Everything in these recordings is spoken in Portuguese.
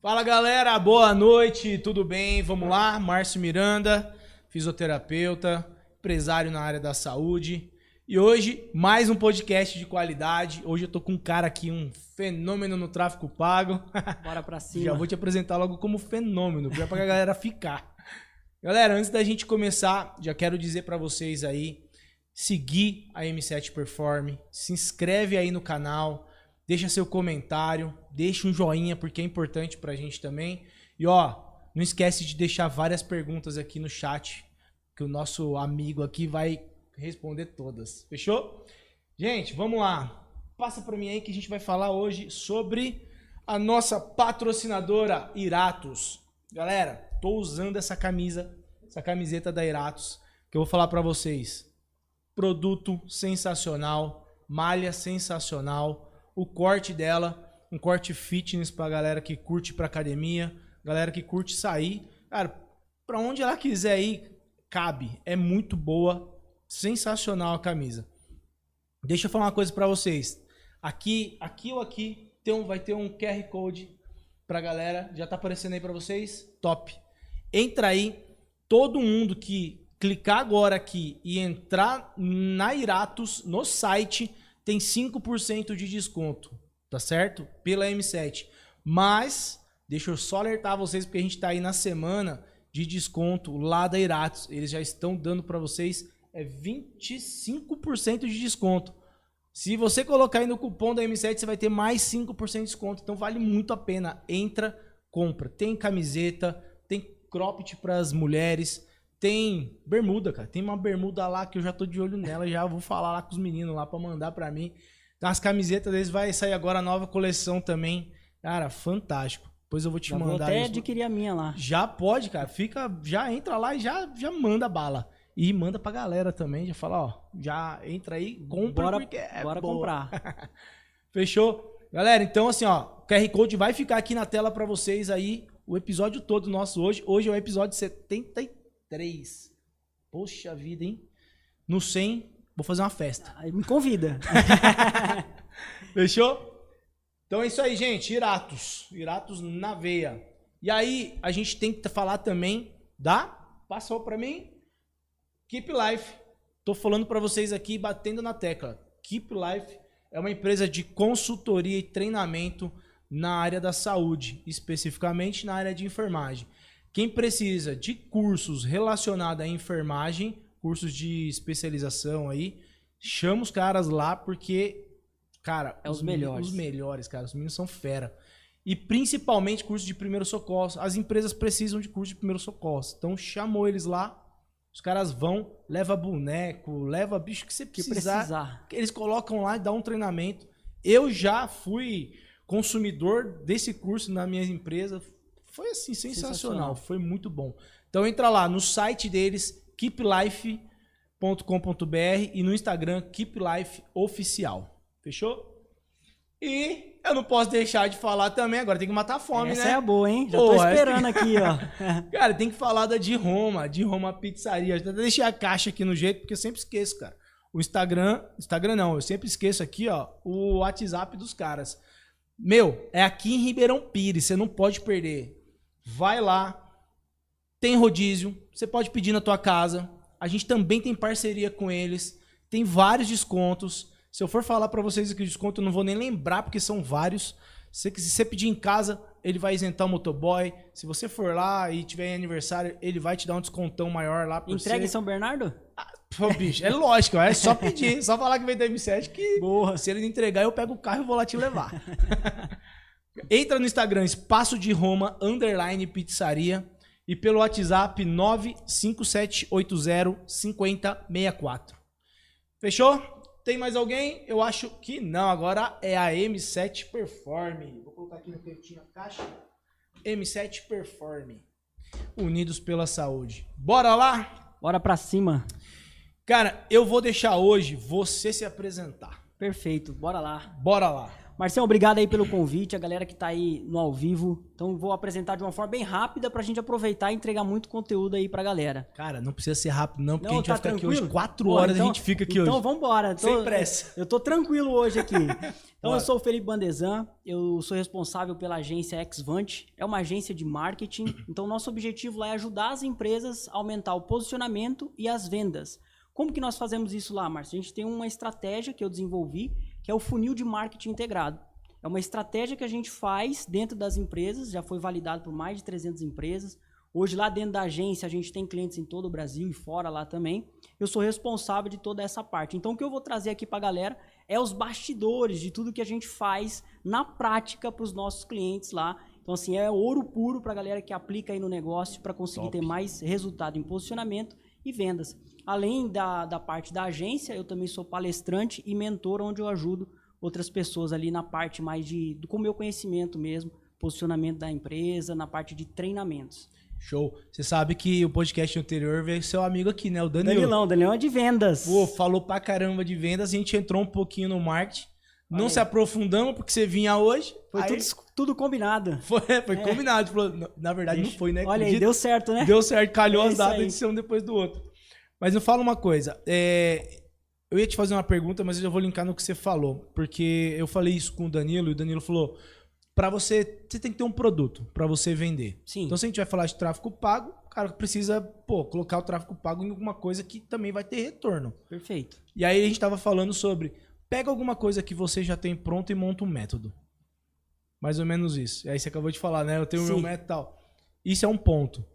Fala galera, boa noite, tudo bem? Vamos lá, Márcio Miranda, fisioterapeuta, empresário na área da saúde. E hoje, mais um podcast de qualidade. Hoje eu tô com um cara aqui, um fenômeno no tráfego pago. Bora pra cima. Já vou te apresentar logo como fenômeno, pra a galera ficar. Galera, antes da gente começar, já quero dizer pra vocês aí, seguir a M7 Perform, se inscreve aí no canal, deixa seu comentário, deixa um joinha porque é importante pra gente também. E ó, não esquece de deixar várias perguntas aqui no chat, que o nosso amigo aqui vai responder todas. Fechou? Gente, vamos lá. Passa pra mim aí que a gente vai falar hoje sobre a nossa patrocinadora Iratus. Galera, tô usando essa camiseta da Iratus, que eu vou falar pra vocês. Produto sensacional, malha sensacional, o corte dela, um corte fitness pra galera que curte pra academia, galera que curte sair. Cara, pra onde ela quiser ir, cabe. É muito boa, sensacional a camisa. Deixa eu falar uma coisa pra vocês. Aqui ou aqui vai ter um QR Code pra galera. Já tá aparecendo aí pra vocês? Top. Entra aí, todo mundo que clicar agora aqui e entrar na Iratus, no site, tem 5% de desconto, tá certo? Pela M7. Mas, deixa eu só alertar vocês, porque a gente tá aí na semana de desconto lá da Iratus. Eles já estão dando para vocês 25% de desconto. Se você colocar aí no cupom da M7, você vai ter mais 5% de desconto. Então vale muito a pena. Entra, compra. Tem camiseta, tem cropped para as mulheres, tem bermuda, cara. Tem uma bermuda lá que eu já tô de olho nela, já vou falar lá com os meninos lá para mandar para mim. As camisetas deles vai sair agora a nova coleção também. Cara, fantástico. Depois eu vou te mandar. Vou até isso. adquirir a minha lá. Já pode, cara. Já entra lá e já manda bala. E manda pra galera também. Já fala, ó, já entra aí, compra porque bora boa. comprar. Fechou? Galera, então assim, ó, o QR Code vai ficar aqui na tela pra vocês aí, o episódio todo nosso hoje. Hoje é o episódio 73. Poxa vida, hein? No 100, vou fazer uma festa. Aí me convida. Fechou? Então é isso aí, gente. Iratus na veia. E aí, a gente tem que falar também da... Passou pra mim? Keep Life. Tô falando pra vocês aqui, batendo na tecla. Keep Life é uma empresa de consultoria e treinamento na área da saúde, especificamente na área de enfermagem. Quem precisa de cursos relacionados à enfermagem, cursos de especialização aí, chama os caras lá porque, cara, os melhores. Os melhores, cara. Os meninos são fera. E principalmente curso de primeiro socorro. As empresas precisam de curso de primeiro socorro. Então chamou eles lá, os caras vão, leva boneco, leva bicho que você precisar. Eles colocam lá e dão um treinamento. Eu já fui consumidor desse curso na minha empresa. Foi assim, sensacional. Foi muito bom. Então entra lá no site deles, keeplife.com.br e no Instagram, keeplifeoficial. Fechou? E eu não posso deixar de falar também, agora tem que matar a fome, Essa né? é a boa, hein? Já tô esperando aqui, ó. Cara, tem que falar da de Roma Pizzaria. Eu deixei a caixa aqui no jeito, porque eu sempre esqueço, cara. O Instagram não, eu sempre esqueço aqui, ó, o WhatsApp dos caras. Meu, é aqui em Ribeirão Pires, você não pode perder. Vai lá, tem rodízio, você pode pedir na tua casa. A gente também tem parceria com eles, tem vários descontos. Se eu for falar pra vocês aqui o desconto, eu não vou nem lembrar, porque são vários. Se você pedir em casa, ele vai isentar o motoboy. Se você for lá e tiver aniversário, ele vai te dar um descontão maior lá por Entrega em São Bernardo? Pô, bicho, é lógico, é só pedir, só falar que vem da M7 que boa. Se ele entregar, eu pego o carro e vou lá te levar. Entra no Instagram, Espaço de Roma, _pizzaria e pelo WhatsApp 957805064. Fechou? Tem mais alguém? Eu acho que não. Agora é a M7 Perform. Vou colocar aqui no cantinho a caixa. M7 Perform. Unidos pela saúde. Bora lá? Bora pra cima. Cara, eu vou deixar hoje você se apresentar. Perfeito, bora lá. Bora lá. Marcião, obrigado aí pelo convite, a galera que tá aí no ao vivo. Então vou apresentar de uma forma bem rápida pra gente aproveitar e entregar muito conteúdo aí pra galera. Cara, não precisa ser rápido não, porque Não, a gente tá vai ficar tranquilo? aqui hoje 4 horas, Então, a gente fica aqui então hoje. vambora. Sem pressa. Eu tô tranquilo hoje aqui. Então Bora. eu sou o Felipe Bandezan, eu sou responsável pela agência Xvant, é uma agência de marketing. Então nosso objetivo lá é ajudar as empresas a aumentar o posicionamento e as vendas. Como que nós fazemos isso lá, Márcio? A gente tem uma estratégia que eu desenvolvi, que é o funil de marketing integrado. É uma estratégia que a gente faz dentro das empresas, já foi validado por mais de 300 empresas. Hoje lá dentro da agência a gente tem clientes em todo o Brasil e fora lá também. Eu sou responsável de toda essa parte. Então o que eu vou trazer aqui para a galera é os bastidores de tudo que a gente faz na prática para os nossos clientes lá. Então assim, é ouro puro para a galera que aplica aí no negócio para conseguir ter mais resultado em posicionamento e vendas. Além da parte da agência, eu também sou palestrante e mentor, onde eu ajudo outras pessoas ali na parte mais com o meu conhecimento mesmo, posicionamento da empresa, na parte de treinamentos. Show. Você sabe que o podcast anterior veio seu amigo aqui, né? O Danilo. Danilão é de vendas. Pô, falou pra caramba de vendas, a gente entrou um pouquinho no marketing. Não se aprofundamos porque você vinha hoje. Foi tudo combinado. Foi combinado. Na verdade, não foi, né? Olha aí, deu certo, né? Deu certo, calhou as datas aí. de ser um depois do outro. Mas me fala uma coisa. Eu ia te fazer uma pergunta, mas eu já vou linkar no que você falou. Porque eu falei isso com o Danilo e o Danilo falou: pra você tem que ter um produto pra você vender. Sim. Então, se a gente vai falar de tráfego pago, o cara precisa colocar o tráfego pago em alguma coisa que também vai ter retorno. Perfeito. E aí a gente tava falando sobre: pega alguma coisa que você já tem pronto e monta um método. Mais ou menos isso. E aí você acabou de falar, né? Eu tenho o meu método e tal. Isso é um ponto.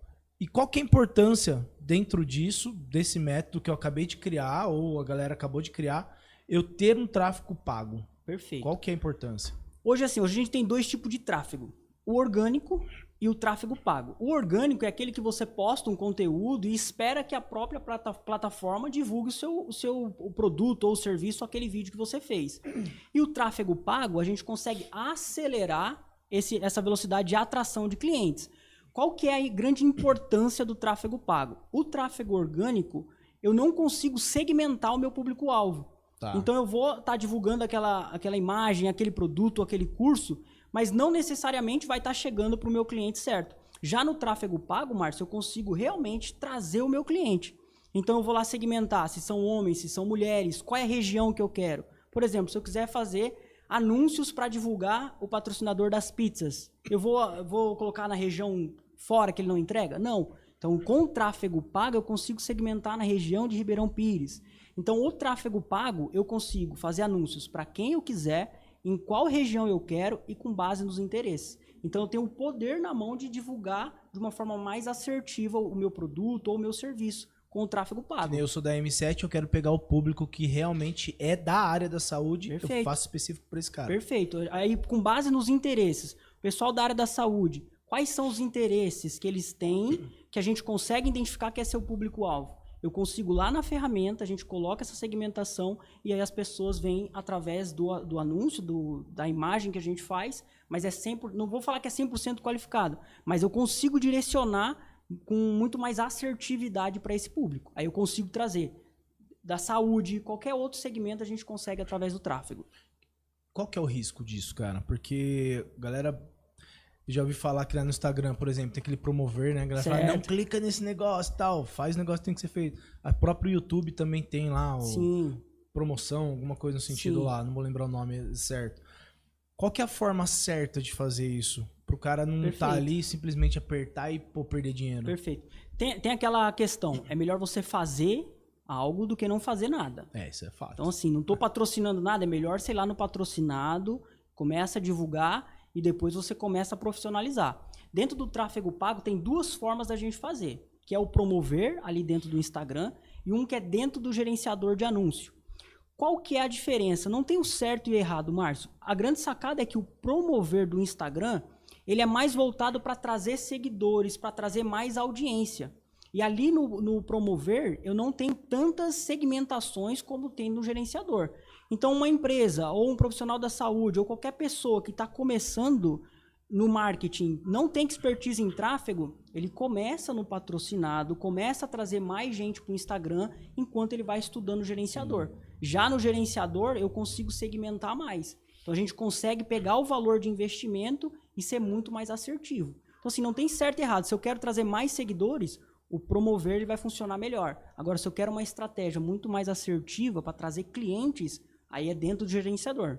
E qual que é a importância dentro disso, desse método que eu acabei de criar, ou a galera acabou de criar, eu ter um tráfego pago? Perfeito. Qual que é a importância? Hoje a gente tem dois tipos de tráfego. O orgânico e o tráfego pago. O orgânico é aquele que você posta um conteúdo e espera que a própria plataforma divulgue o produto ou o serviço, aquele vídeo que você fez. E o tráfego pago, a gente consegue acelerar essa velocidade de atração de clientes. Qual que é a grande importância do tráfego pago? O tráfego orgânico, eu não consigo segmentar o meu público-alvo. Tá. Então eu vou estar divulgando aquela imagem, aquele produto, aquele curso, mas não necessariamente vai estar chegando para o meu cliente certo. Já no tráfego pago, Márcio, eu consigo realmente trazer o meu cliente. Então eu vou lá segmentar se são homens, se são mulheres, qual é a região que eu quero. Por exemplo, se eu quiser fazer anúncios para divulgar o patrocinador das pizzas, eu vou colocar na região fora que ele não entrega? Não. Então, com o tráfego pago, eu consigo segmentar na região de Ribeirão Pires. Então, o tráfego pago, eu consigo fazer anúncios para quem eu quiser, em qual região eu quero e com base nos interesses. Então, eu tenho o poder na mão de divulgar de uma forma mais assertiva o meu produto ou o meu serviço com o tráfego pago. Eu sou da M7, eu quero pegar o público que realmente é da área da saúde. Perfeito. Eu faço específico para esse cara. Perfeito. Aí, com base nos interesses, o pessoal da área da saúde, quais são os interesses que eles têm que a gente consegue identificar que é seu público-alvo? Eu consigo lá na ferramenta, a gente coloca essa segmentação e aí as pessoas vêm através do anúncio, da imagem que a gente faz, mas não vou falar que é 100% qualificado, mas eu consigo direcionar com muito mais assertividade para esse público. Aí eu consigo trazer da saúde, qualquer outro segmento a gente consegue através do tráfego. Qual que é o risco disso, cara? Porque galera... Eu já ouvi falar que lá no Instagram, por exemplo, tem aquele promover, né? A galera fala, não clica nesse negócio e tal, faz o negócio que tem que ser feito. A próprio YouTube também tem lá promoção, alguma coisa no sentido lá, não vou lembrar o nome certo. Qual que é a forma certa de fazer isso? Pro cara não estar ali, simplesmente apertar e perder dinheiro. Perfeito. Tem aquela questão, é melhor você fazer algo do que não fazer nada. Isso é fato. Então assim, não tô patrocinando nada, é melhor, sei lá, no patrocinado, começa a divulgar e depois você começa a profissionalizar. Dentro do tráfego pago tem duas formas da gente fazer, que é o promover ali dentro do Instagram e um que é dentro do gerenciador de anúncio. Qual que é a diferença? Não tem o certo e o errado, Márcio. A grande sacada é que o promover do Instagram, ele é mais voltado para trazer seguidores, para trazer mais audiência. E ali no promover, eu não tenho tantas segmentações como tem no gerenciador. Então, uma empresa, ou um profissional da saúde, ou qualquer pessoa que está começando no marketing, não tem expertise em tráfego, ele começa no patrocinado, começa a trazer mais gente para o Instagram, enquanto ele vai estudando o gerenciador. Já no gerenciador, eu consigo segmentar mais. Então a gente consegue pegar o valor de investimento e ser muito mais assertivo. Então assim, não tem certo e errado. Se eu quero trazer mais seguidores, o promover ele vai funcionar melhor. Agora, se eu quero uma estratégia muito mais assertiva para trazer clientes, aí é dentro do gerenciador.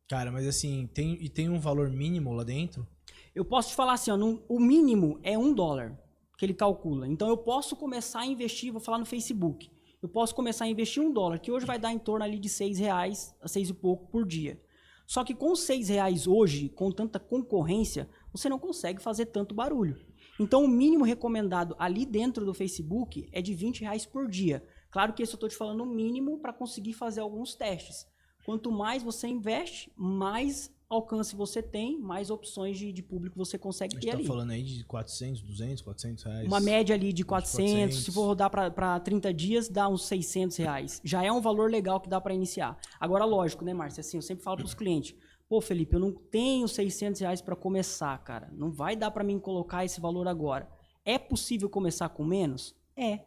Cara, mas assim, tem um valor mínimo lá dentro? Eu posso te falar assim, ó, o mínimo é $1 que ele calcula. Então eu posso começar a investir, vou falar no Facebook, eu posso começar a investir $1, que hoje vai dar em torno ali de R$6 a 6 e pouco por dia. Só que com R$6 hoje, com tanta concorrência, você não consegue fazer tanto barulho. Então o mínimo recomendado ali dentro do Facebook é de R$20 por dia. Claro que isso eu estou te falando o mínimo para conseguir fazer alguns testes. Quanto mais você investe, mais alcance você tem, mais opções de público você consegue ter ali. A gente tá falando aí de 400, 200, 400 reais. Uma média ali de 400, se for rodar para 30 dias, dá uns R$600. Já é um valor legal que dá para iniciar. Agora, lógico, né, Márcio? Assim, eu sempre falo para os clientes, pô, Felipe, eu não tenho R$600 para começar, cara. Não vai dar para mim colocar esse valor agora. É possível começar com menos? É.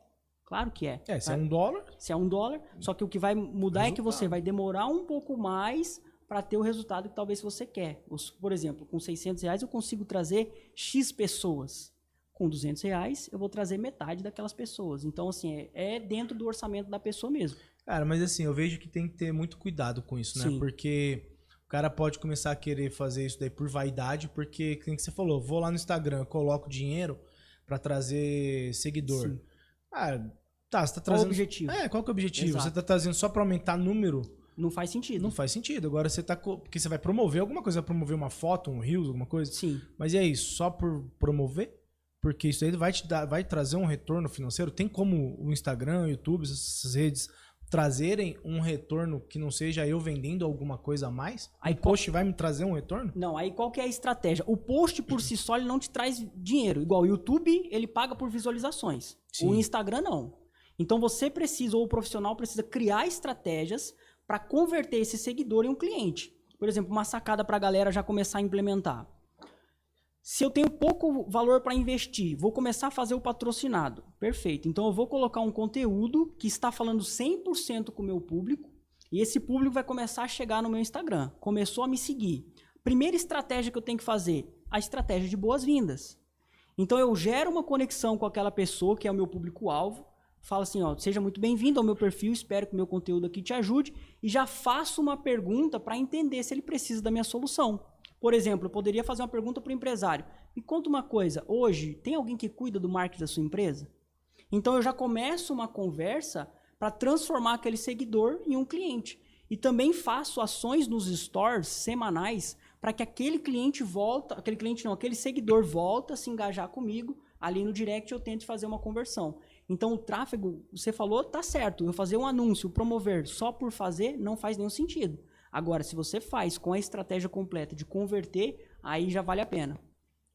Claro que é. Se é $1. Se é $1, só que o que vai mudar é que você vai demorar um pouco mais para ter o resultado que talvez você quer. Por exemplo, com R$600 eu consigo trazer X pessoas. Com R$200 eu vou trazer metade daquelas pessoas. Então, assim, é dentro do orçamento da pessoa mesmo. Cara, mas assim, eu vejo que tem que ter muito cuidado com isso, né? Sim. Porque o cara pode começar a querer fazer isso daí por vaidade, porque, como você falou, vou lá no Instagram, coloco dinheiro para trazer seguidor. Sim. Tá, você tá trazendo... Qual o objetivo? Qual que é o objetivo? Exato. Você tá trazendo só para aumentar número? Não faz sentido. Não faz sentido. Agora você tá... Porque você vai promover alguma coisa, vai promover uma foto, um Reels, alguma coisa? Sim. Mas e aí, só por promover? Porque isso aí vai trazer um retorno financeiro? Tem como o Instagram, o YouTube, essas redes trazerem um retorno que não seja eu vendendo alguma coisa a mais? Aí o post vai me trazer um retorno? Não, aí qual que é a estratégia? O post por si só ele não te traz dinheiro. Igual o YouTube, ele paga por visualizações. Sim. O Instagram não. Então você precisa, ou o profissional precisa criar estratégias para converter esse seguidor em um cliente. Por exemplo, uma sacada para a galera já começar a implementar. Se eu tenho pouco valor para investir, vou começar a fazer o patrocinado. Perfeito. Então eu vou colocar um conteúdo que está falando 100% com o meu público e esse público vai começar a chegar no meu Instagram. Começou a me seguir. Primeira estratégia que eu tenho que fazer, a estratégia de boas-vindas. Então eu gero uma conexão com aquela pessoa que é o meu público-alvo, falo assim, ó, seja muito bem-vindo ao meu perfil, espero que o meu conteúdo aqui te ajude e já faço uma pergunta para entender se ele precisa da minha solução. Por exemplo, eu poderia fazer uma pergunta para o empresário. Me conta uma coisa, hoje tem alguém que cuida do marketing da sua empresa? Então eu já começo uma conversa para transformar aquele seguidor em um cliente. E também faço ações nos stores semanais para que aquele seguidor volta a se engajar comigo. Ali no direct eu tento fazer uma conversão. Então o tráfego, você falou, tá certo. Eu fazer um anúncio, promover só por fazer, não faz nenhum sentido. Agora, se você faz com a estratégia completa de converter, aí já vale a pena.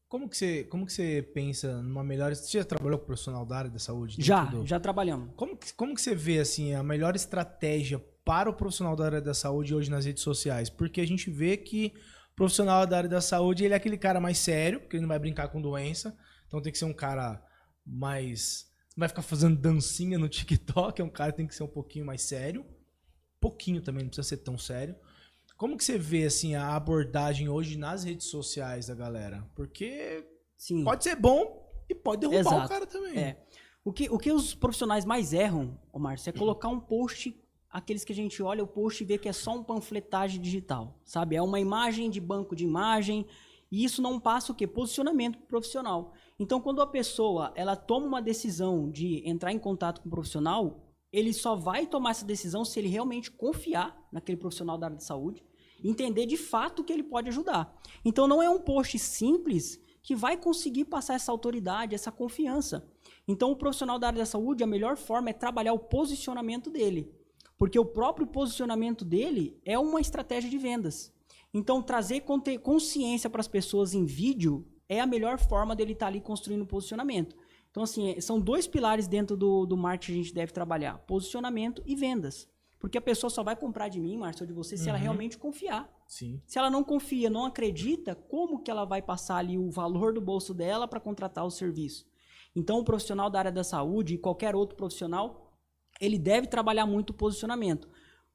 Como que você pensa numa melhor... Você já trabalhou com profissional da área da saúde? Já trabalhamos. Como que você vê assim, a melhor estratégia para o profissional da área da saúde hoje nas redes sociais? Porque a gente vê que o profissional da área da saúde ele é aquele cara mais sério, que ele não vai brincar com doença. Então tem que ser um cara mais... Não vai ficar fazendo dancinha no TikTok, é um cara que tem que ser um pouquinho mais sério. Pouquinho também, não precisa ser tão sério. Como que você vê assim, a abordagem hoje nas redes sociais da galera? Porque sim, pode ser bom e pode derrubar o cara também. O que os profissionais mais erram, Márcio, é colocar um post, aqueles que a gente olha o post e vê que é só um panfletagem digital, sabe? É uma imagem de banco de imagem e isso não passa o quê? Posicionamento profissional. Então, quando a pessoa ela toma uma decisão de entrar em contato com o profissional, ele só vai tomar essa decisão se ele realmente confiar naquele profissional da área de saúde, entender de fato que ele pode ajudar. Então não é um post simples que vai conseguir passar essa autoridade, essa confiança. Então o profissional da área da saúde, a melhor forma é trabalhar o posicionamento dele, porque o próprio posicionamento dele é uma estratégia de vendas. Então trazer consciência para as pessoas em vídeo é a melhor forma dele estar ali construindo o posicionamento. Então, assim, são dois pilares dentro do marketing que a gente deve trabalhar. Posicionamento e vendas. Porque a pessoa só vai comprar de mim, Márcio, ou de você, se ela realmente confiar. Sim. Se ela não confia, não acredita, como que ela vai passar ali o valor do bolso dela para contratar o serviço? Então, o profissional da área da saúde e qualquer outro profissional, ele deve trabalhar muito o posicionamento.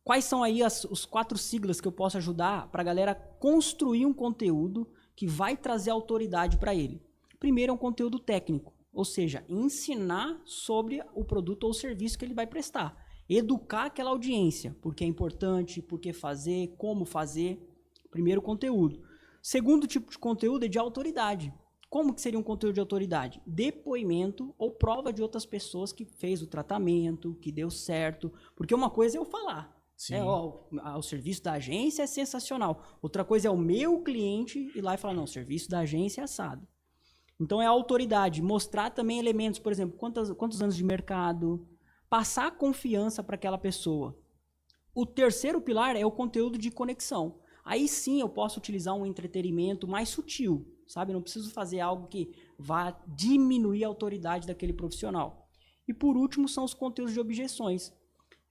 quais são aí os 4 siglas que eu posso ajudar para a galera construir um conteúdo que vai trazer autoridade para ele? Primeiro é um conteúdo técnico, ou seja, ensinar sobre o produto ou serviço que ele vai prestar. Educar aquela audiência, porque é importante, por que fazer, como fazer. Primeiro, conteúdo. Segundo tipo de conteúdo é de autoridade. Como que seria um conteúdo de autoridade? Depoimento ou prova de outras pessoas que fez o tratamento, que deu certo. Porque uma coisa é eu falar. O serviço da agência é sensacional. Outra coisa é o meu cliente ir lá e falar, não, o serviço da agência é assado. Então é a autoridade. Mostrar também elementos, por exemplo, quantos anos de mercado, passar confiança para aquela pessoa. O terceiro pilar é o conteúdo de conexão. Aí sim eu posso utilizar um entretenimento mais sutil, sabe? Não preciso fazer algo que vá diminuir a autoridade daquele profissional. E por último são os conteúdos de objeções.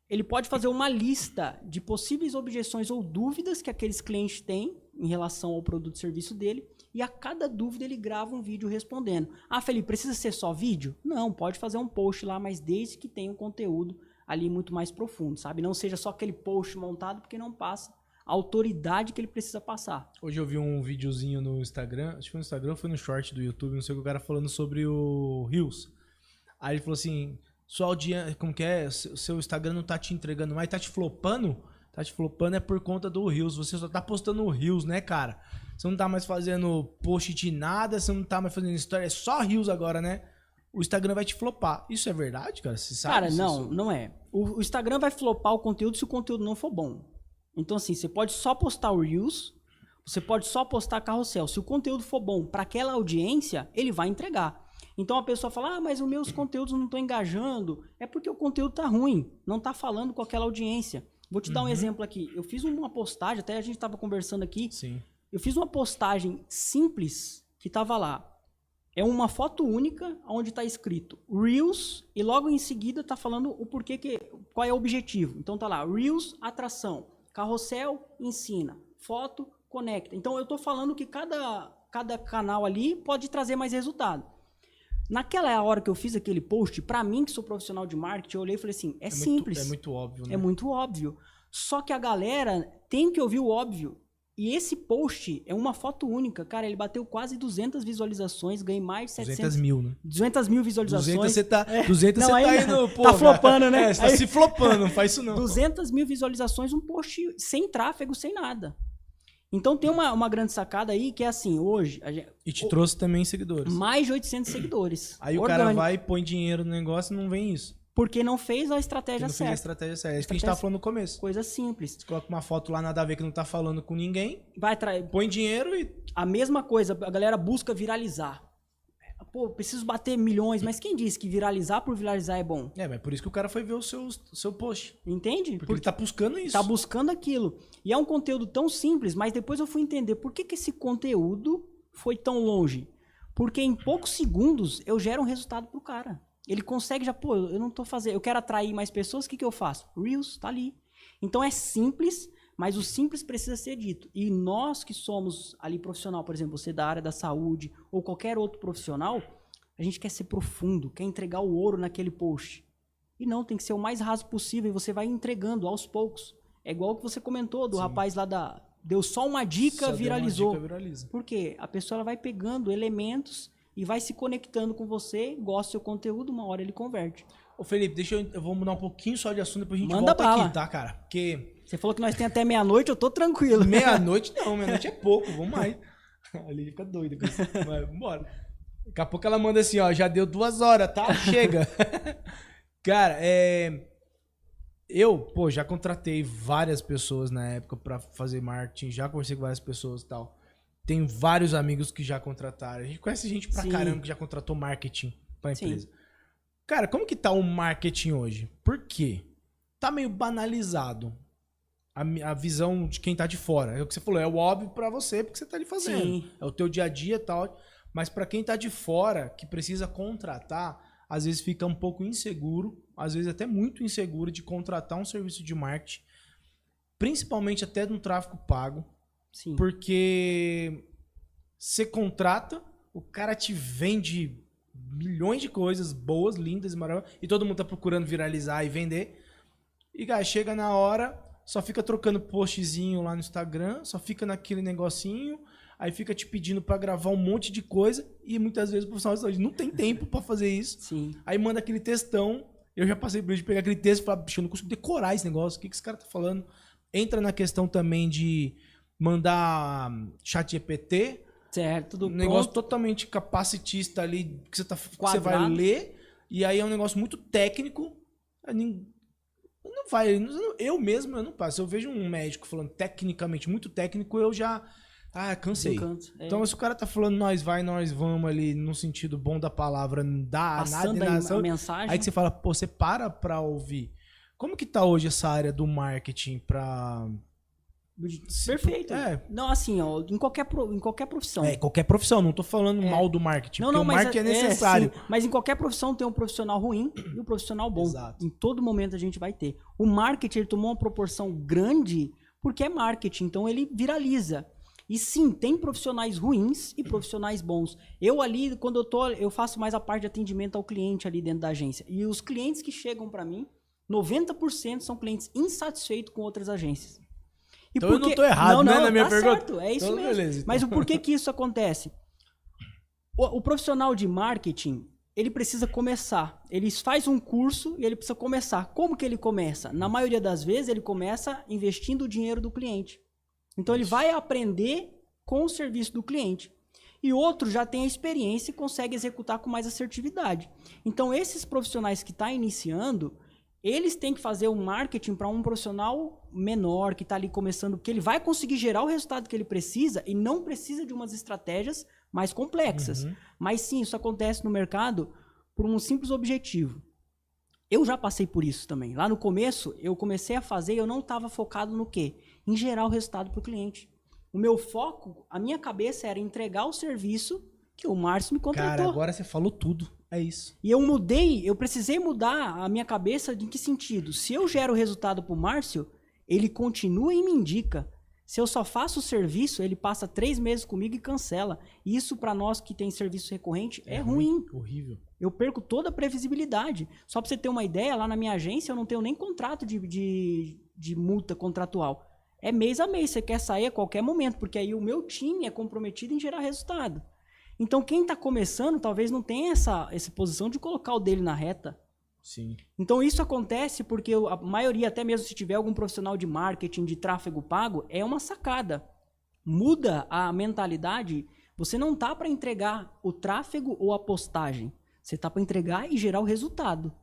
Ele pode fazer uma lista de possíveis objeções ou dúvidas que aqueles clientes têm em relação ao produto e serviço dele, e a cada dúvida ele grava um vídeo respondendo. Ah, Felipe, precisa ser só vídeo? Não, pode fazer um post lá, mas desde que tenha um conteúdo ali muito mais profundo, sabe? Não seja só aquele post montado, porque não passa a autoridade que ele precisa passar. Hoje eu vi um videozinho no Instagram, acho que foi no Instagram ou foi no short do YouTube, não sei o que, o cara falando sobre o Reels. Aí ele falou assim, sua audiência, como que é? Seu Instagram não tá te entregando mais, tá te flopando? Tá te flopando é por conta do Reels, você só tá postando o Reels, né, cara? Você não tá mais fazendo post de nada, você não tá mais fazendo história, é só Reels agora, né? O Instagram vai te flopar. Isso é verdade, cara? Você sabe? Cara, não é. O Instagram vai flopar o conteúdo se o conteúdo não for bom. Então, assim, você pode só postar o Reels, você pode só postar carrossel. Se o conteúdo for bom para aquela audiência, ele vai entregar. Então a pessoa fala, mas os meus conteúdos não estão engajando. É porque o conteúdo tá ruim, não tá falando com aquela audiência. Vou te dar um exemplo aqui. Eu fiz uma postagem, até a gente estava conversando aqui. Sim. Eu fiz uma postagem simples que tava lá. É uma foto única onde está escrito Reels e logo em seguida tá falando o porquê qual é o objetivo. Então tá lá, Reels, atração. Carrossel, ensina. Foto, conecta. Então eu tô falando que cada canal ali pode trazer mais resultado. Naquela hora que eu fiz aquele post, pra mim que sou profissional de marketing, eu olhei e falei assim, é simples. É muito óbvio, né? É muito óbvio. Só que a galera tem que ouvir o óbvio. E esse post é uma foto única. Cara, ele bateu quase 200 visualizações, ganhei mais de 700... 200 mil, né? 200 mil visualizações. 200 você tá, 200 não, você tá indo... Pô, tá flopando, né? Você tá se flopando, não faz isso não. 200 mil visualizações, um post sem tráfego, sem nada. Então tem uma grande sacada aí que é assim, hoje... E te trouxe também seguidores. Mais de 800 seguidores. Aí orgânico. O cara vai e põe dinheiro no negócio e não vem isso. Porque não fez a estratégia certa. Não fez a estratégia certa. É isso que a gente tava falando no começo. Coisa simples. Você coloca uma foto lá, nada a ver, que não tá falando com ninguém. Põe dinheiro e... A mesma coisa, a galera busca viralizar. Pô, preciso bater milhões, mas quem disse que viralizar por viralizar é bom? Mas por isso que o cara foi ver o seu post. Entende? Porque ele tá buscando isso. Tá buscando aquilo. E é um conteúdo tão simples, mas depois eu fui entender por que esse conteúdo foi tão longe. Porque em poucos segundos eu gero um resultado pro cara. Ele consegue já, eu não tô fazendo, eu quero atrair mais pessoas, o que eu faço? Reels, tá ali. Então é simples, mas o simples precisa ser dito. E nós que somos ali profissional, por exemplo, você da área da saúde ou qualquer outro profissional, a gente quer ser profundo, quer entregar o ouro naquele post. E não, tem que ser o mais raso possível e você vai entregando aos poucos. É igual o que você comentou do rapaz lá deu só uma dica, viralizou. Viraliza. Por quê? A pessoa ela vai pegando elementos e vai se conectando com você, gosta do seu conteúdo, uma hora ele converte. Ô Felipe, eu vou mudar um pouquinho só de assunto, depois a gente Manda volta bala. Aqui, tá, cara? Porque... Você falou que nós temos até meia-noite, eu tô tranquilo. Meia-noite não, meia-noite é pouco, vamos mais. Ali fica doido. Mas bora. Daqui a pouco ela manda assim, ó, já deu 2 horas, tá? Chega. Cara, eu, já contratei várias pessoas na época pra fazer marketing, já conversei com várias pessoas e tal. Tenho vários amigos que já contrataram. A gente conhece gente pra caramba que já contratou marketing pra empresa. Sim. Cara, como que tá o marketing hoje? Por quê? Tá meio banalizado. A visão de quem tá de fora. É o que você falou, é o óbvio pra você, porque você tá ali fazendo. Sim. É o teu dia a dia e tal. Mas pra quem tá de fora, que precisa contratar, às vezes fica um pouco inseguro, às vezes até muito inseguro de contratar um serviço de marketing, principalmente até no tráfego pago. Sim. Porque você contrata, o cara te vende milhões de coisas boas, lindas e maravilhosas, e todo mundo tá procurando viralizar e vender. E, cara, chega na hora, só fica trocando postzinho lá no Instagram, só fica naquele negocinho, aí fica te pedindo pra gravar um monte de coisa e muitas vezes o profissional de saúde não tem tempo pra fazer isso. Sim. Aí manda aquele textão. Eu já passei por isso de pegar aquele texto e falar, bicho, eu não consigo decorar esse negócio. O que esse cara tá falando? Entra na questão também de mandar chat GPT. Certo, tudo Um negócio totalmente capacitista ali, que você vai Quadrado. ler. E aí é um negócio muito técnico. Não vai, eu mesmo, eu não passo. Se eu vejo um médico falando tecnicamente, muito técnico, eu já... cansei. Desencanto, é. Então, se o cara tá falando nós vamos ali, no sentido bom da palavra, dá Passando nada, a mensagem. aí que você fala, pô, você pra ouvir. Como que tá hoje essa área do marketing pra... Perfeito. É. Não, assim, ó, em qualquer profissão. Qualquer profissão, não tô falando mal do marketing, porque o marketing é necessário. Sim, mas em qualquer profissão tem um profissional ruim e um profissional bom. Exato. Em todo momento a gente vai ter. O marketing ele tomou uma proporção grande porque é marketing, então ele viraliza. E sim, tem profissionais ruins e profissionais bons. Eu ali, quando eu faço mais a parte de atendimento ao cliente ali dentro da agência. E os clientes que chegam para mim, 90% são clientes insatisfeitos com outras agências. E então eu não tô errado, né, na minha tá pergunta? Certo, é isso então, mesmo. Beleza, então. Mas o porquê que isso acontece? O profissional de marketing, ele precisa começar. Ele faz um curso e ele precisa começar. Como que ele começa? Na maioria das vezes, ele começa investindo o dinheiro do cliente. Então, ele vai aprender com o serviço do cliente. E outro já tem a experiência e consegue executar com mais assertividade. Então, esses profissionais que estão iniciando... Eles têm que fazer um marketing para um profissional menor que está ali começando, porque ele vai conseguir gerar o resultado que ele precisa e não precisa de umas estratégias mais complexas. Uhum. Mas sim, isso acontece no mercado por um simples objetivo. Eu já passei por isso também. Lá no começo, eu comecei a fazer e eu não estava focado no quê? Em gerar o resultado para o cliente. O meu foco, a minha cabeça era entregar o serviço que o Márcio me contratou. Cara, agora você falou tudo. É isso. E eu precisei mudar a minha cabeça em que sentido? Se eu gero o resultado pro Márcio, ele continua e me indica. Se eu só faço o serviço, ele passa 3 meses comigo e cancela. Isso para nós que tem serviço recorrente é ruim. Horrível. Eu perco toda a previsibilidade. Só para você ter uma ideia, lá na minha agência eu não tenho nem contrato de multa contratual. É mês a mês, você quer sair a qualquer momento, porque aí o meu time é comprometido em gerar resultado. Então, quem está começando talvez não tenha essa posição de colocar o dele na reta. Sim. Então, isso acontece porque a maioria, até mesmo se tiver algum profissional de marketing, de tráfego pago, é uma sacada. Muda a mentalidade. Você não está para entregar o tráfego ou a postagem. Você está para entregar e gerar o resultado.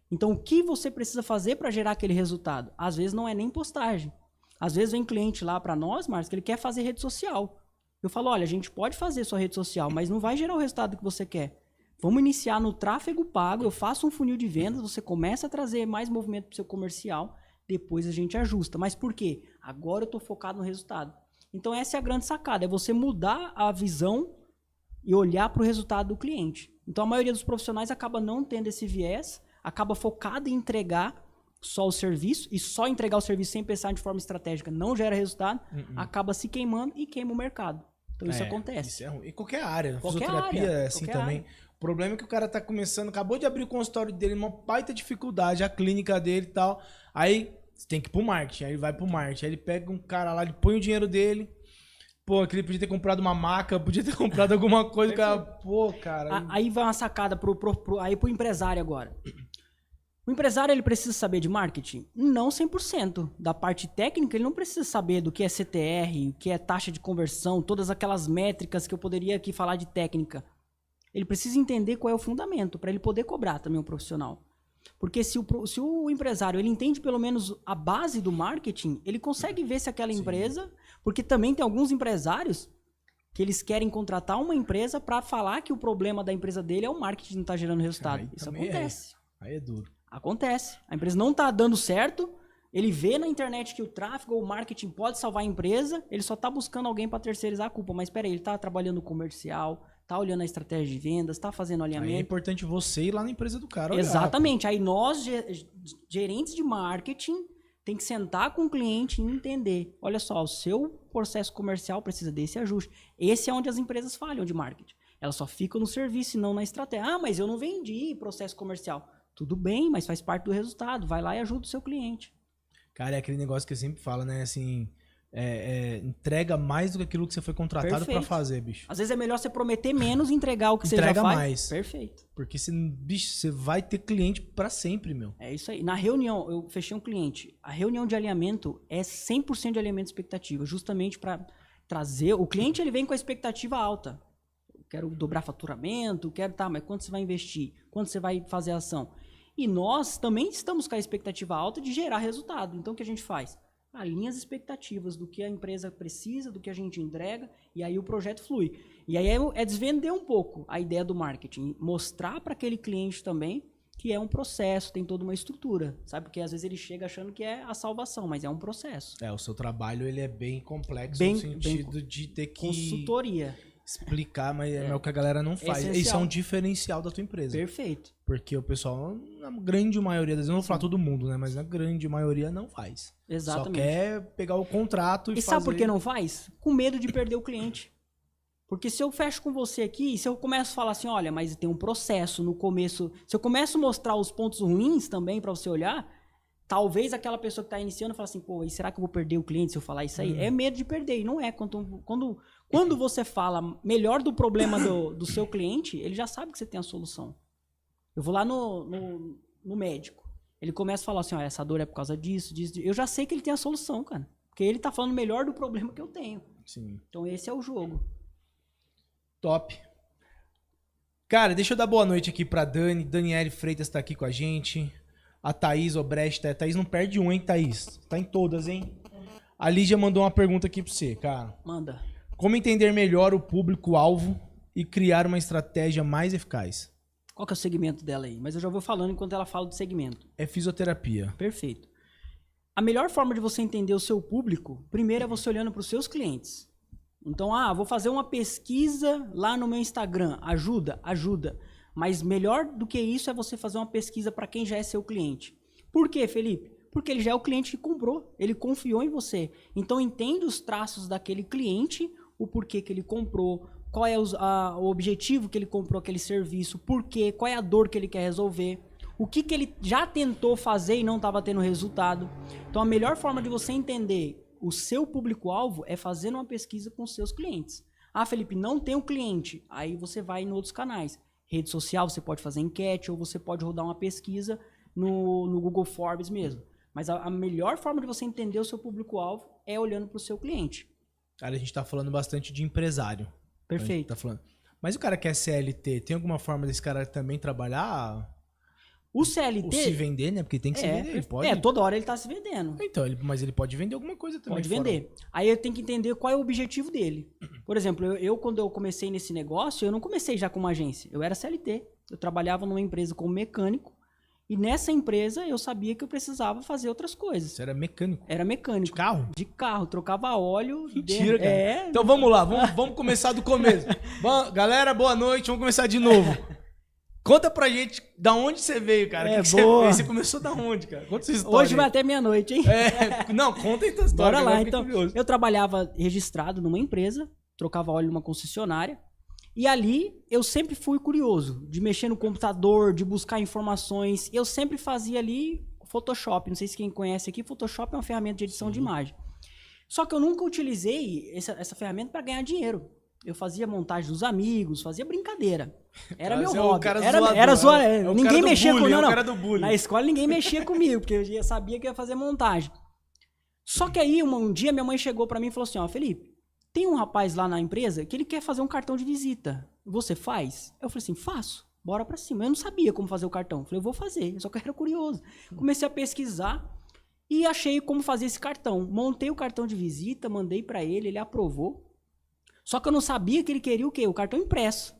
Então, o que você precisa fazer para gerar aquele resultado? Às vezes não é nem postagem. Às vezes vem cliente lá para nós, Marcos, que ele quer fazer rede social. Eu falo, olha, a gente pode fazer sua rede social, mas não vai gerar o resultado que você quer. Vamos iniciar no tráfego pago, eu faço um funil de vendas, você começa a trazer mais movimento para o seu comercial, depois a gente ajusta. Mas por quê? Agora eu estou focado no resultado. Então essa é a grande sacada, é você mudar a visão e olhar para o resultado do cliente. Então a maioria dos profissionais acaba não tendo esse viés, acaba focado em entregar só o serviço, e só entregar o serviço sem pensar de forma estratégica não gera resultado, acaba se queimando e queima o mercado. Então isso acontece. Isso é ruim. Em qualquer área. Qualquer Fisioterapia área, é assim também. área. O problema é que o cara tá começando, acabou de abrir o consultório dele, uma baita dificuldade, a clínica dele e tal. Aí você tem que ir pro marketing, aí ele vai pro marketing. Aí ele pega um cara lá, ele põe o dinheiro dele. Pô, que ele podia ter comprado uma maca, podia ter comprado alguma coisa. Cara, pô, cara. Aí vai uma sacada pro empresário agora. O empresário, ele precisa saber de marketing? Não 100%. Da parte técnica, ele não precisa saber do que é CTR, o que é taxa de conversão, todas aquelas métricas que eu poderia aqui falar de técnica. Ele precisa entender qual é o fundamento, para ele poder cobrar também o profissional. Porque se o empresário ele entende pelo menos a base do marketing, ele consegue ver se aquela empresa... Porque também tem alguns empresários que eles querem contratar uma empresa para falar que o problema da empresa dele é o marketing que não está gerando resultado. Aí isso também acontece. Aí é duro. Acontece. A empresa não está dando certo, ele vê na internet que o tráfego ou o marketing pode salvar a empresa, ele só está buscando alguém para terceirizar a culpa. Mas espera aí, ele está trabalhando no comercial, está olhando a estratégia de vendas, está fazendo alinhamento. Aí é importante você ir lá na empresa do cara olhar. Exatamente. Aí nós, gerentes de marketing, tem que sentar com o cliente e entender. Olha só, o seu processo comercial precisa desse ajuste. Esse é onde as empresas falham de marketing. Elas só ficam no serviço e não na estratégia. Ah, mas eu não vendi processo comercial. Tudo bem, mas faz parte do resultado. Vai lá e ajuda o seu cliente. Cara, é aquele negócio que eu sempre falo, né? Assim, entrega mais do que aquilo que você foi contratado pra fazer, bicho. Às vezes é melhor você prometer menos e entregar o que você já Entrega faz. mais. Perfeito. Porque, bicho, você vai ter cliente pra sempre, meu. É isso aí. Na reunião, eu fechei um cliente. A reunião de alinhamento é 100% de alinhamento de expectativa, justamente para trazer... O cliente, ele vem com a expectativa alta. Eu quero dobrar faturamento, mas quanto você vai investir? Quanto você vai fazer a ação? E nós também estamos com a expectativa alta de gerar resultado. Então, o que a gente faz? Alinha as expectativas do que a empresa precisa, do que a gente entrega, e aí o projeto flui. E aí é desvender um pouco a ideia do marketing, mostrar para aquele cliente também que é um processo, tem toda uma estrutura, sabe? Porque às vezes ele chega achando que é a salvação, mas é um processo. O seu trabalho ele é bem complexo no sentido de ter que... Consultoria. Explicar, mas é o que a galera não faz. Essencial. Isso é um diferencial da tua empresa. Perfeito. Porque o pessoal, na grande maioria das vezes, eu não vou falar todo mundo, né? Mas na grande maioria não faz. Exatamente. Só quer pegar o contrato e fazer... sabe por que não faz? Com medo de perder o cliente. Porque se eu fecho com você aqui, se eu começo a falar assim, olha, mas tem um processo no começo... Se eu começo a mostrar os pontos ruins também para você olhar, talvez aquela pessoa que está iniciando fala assim, pô, e será que eu vou perder o cliente se eu falar isso aí? É medo de perder, e não é. Quando você fala melhor do problema do seu cliente, ele já sabe que você tem a solução. Eu vou lá no médico. Ele começa a falar assim, essa dor é por causa disso. Eu já sei que ele tem a solução, cara. Porque ele tá falando melhor do problema que eu tenho. Sim. Então esse é o jogo. Top. Cara, deixa eu dar boa noite aqui pra Dani. Daniele Freitas tá aqui com a gente. A Thaís Obrecht. A Thaís não perde um, hein, Thaís? Tá em todas, hein? A Lídia mandou uma pergunta aqui pra você, cara. Manda. Como entender melhor o público-alvo e criar uma estratégia mais eficaz? Qual que é o segmento dela aí? Mas eu já vou falando enquanto ela fala do segmento. É fisioterapia. Perfeito. A melhor forma de você entender o seu público, primeiro é você olhando para os seus clientes. Então, vou fazer uma pesquisa lá no meu Instagram. Ajuda? Ajuda. Mas melhor do que isso é você fazer uma pesquisa para quem já é seu cliente. Por quê, Felipe? Porque ele já é o cliente que comprou. Ele confiou em você. Então, entende os traços daquele cliente, o porquê que ele comprou, qual é o objetivo que ele comprou aquele serviço, por quê, qual é a dor que ele quer resolver, o que ele já tentou fazer e não estava tendo resultado. Então, a melhor forma de você entender o seu público-alvo é fazendo uma pesquisa com os seus clientes. Felipe, não tem um cliente. Aí você vai em outros canais. Rede social, você pode fazer enquete ou você pode rodar uma pesquisa no Google Forbes mesmo. Mas a melhor forma de você entender o seu público-alvo é olhando para o seu cliente. Cara, a gente tá falando bastante de empresário. Perfeito. Tá falando. Mas o cara que é CLT, tem alguma forma desse cara também trabalhar? O CLT... Ou se vender, né? Porque tem que se vender. Ele pode... toda hora ele tá se vendendo. Então, mas ele pode vender alguma coisa também. Pode vender. Aí eu tenho que entender qual é o objetivo dele. Por exemplo, quando eu comecei nesse negócio, eu não comecei já com uma agência. Eu era CLT. Eu trabalhava numa empresa como mecânico. E nessa empresa eu sabia que eu precisava fazer outras coisas. Você era mecânico? Era mecânico. De carro? De carro. Trocava óleo. Mentira, cara. Então vamos lá. Vamos começar do começo. Galera, boa noite. Vamos começar de novo. Conta pra gente da onde você veio, cara. Boa. Você começou da onde, cara? Conta sua história. Hoje vai até meia-noite, hein? Não, conta aí tua história. Bora lá, então. Eu trabalhava registrado numa empresa, trocava óleo numa concessionária. E ali eu sempre fui curioso, de mexer no computador, de buscar informações. Eu sempre fazia ali Photoshop. Não sei se quem conhece aqui, Photoshop é uma ferramenta de edição de imagem. Só que eu nunca utilizei essa ferramenta para ganhar dinheiro. Eu fazia montagem dos amigos, fazia brincadeira. Era meu hobby. Era zoador. Ninguém mexia comigo, não. Na escola ninguém mexia comigo, porque eu já sabia que ia fazer montagem. Só que aí um dia minha mãe chegou para mim e falou assim, Felipe, tem um rapaz lá na empresa que ele quer fazer um cartão de visita. Você faz? Eu falei assim, faço. Bora pra cima. Eu não sabia como fazer o cartão. Eu falei, eu vou fazer. Só que eu era curioso. Comecei a pesquisar e achei como fazer esse cartão. Montei o cartão de visita, mandei pra ele, ele aprovou. Só que eu não sabia que ele queria o quê? O cartão impresso.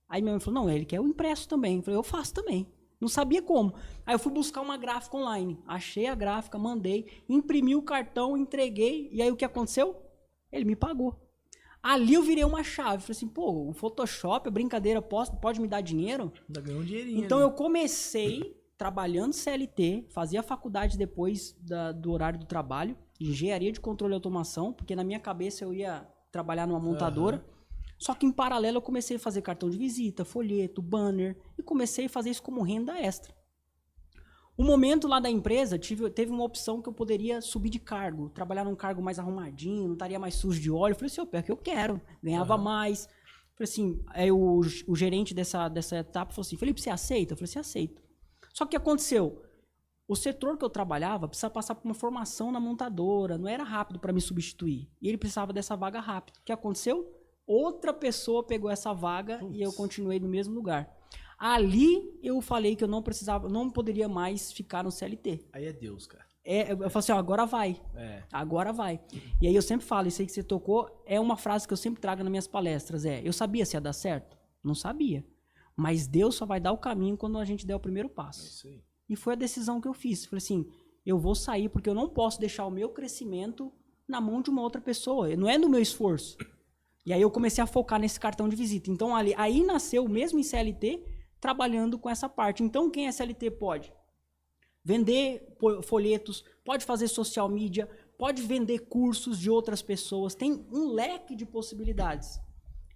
Aí minha mãe falou, não, ele quer o impresso também. Eu falei, eu faço também. Não sabia como. Aí eu fui buscar uma gráfica online. Achei a gráfica, mandei, imprimi o cartão, entreguei. E aí o que aconteceu? Ele me pagou. Ali eu virei uma chave. Falei assim, pô, o Photoshop, a brincadeira, pode me dar dinheiro? Ainda ganhou um dinheirinho. Então eu comecei trabalhando CLT, fazia faculdade depois do horário do trabalho, engenharia de controle e automação, porque na minha cabeça eu ia trabalhar numa montadora. Só que em paralelo eu comecei a fazer cartão de visita, folheto, banner, e comecei a fazer isso como renda extra. O momento lá da empresa, teve uma opção que eu poderia subir de cargo, trabalhar num cargo mais arrumadinho, não estaria mais sujo de óleo. Eu falei assim, ô, que eu quero, ganhava mais. Falei assim, aí o gerente dessa etapa falou assim, Felipe, você aceita? Eu falei assim, aceito. Só que o que aconteceu? O setor que eu trabalhava precisava passar por uma formação na montadora, não era rápido para me substituir. E ele precisava dessa vaga rápido. O que aconteceu? Outra pessoa pegou essa vaga e eu continuei no mesmo lugar. Ali eu falei que eu não poderia mais ficar no CLT. Aí é Deus, cara. Eu falei assim, ó, agora vai. Agora vai. E aí eu sempre falo, isso aí que você tocou, é uma frase que eu sempre trago nas minhas palestras. Eu sabia se ia dar certo? Não sabia. Mas Deus só vai dar o caminho quando a gente der o primeiro passo. É isso aí. E foi a decisão que eu fiz. Falei assim, eu vou sair porque eu não posso deixar o meu crescimento na mão de uma outra pessoa. Não é no meu esforço. E aí eu comecei a focar nesse cartão de visita. Então aí nasceu, mesmo em CLT, trabalhando com essa parte. Então quem é CLT pode vender folhetos, pode fazer social media, pode vender cursos de outras pessoas. Tem um leque de possibilidades.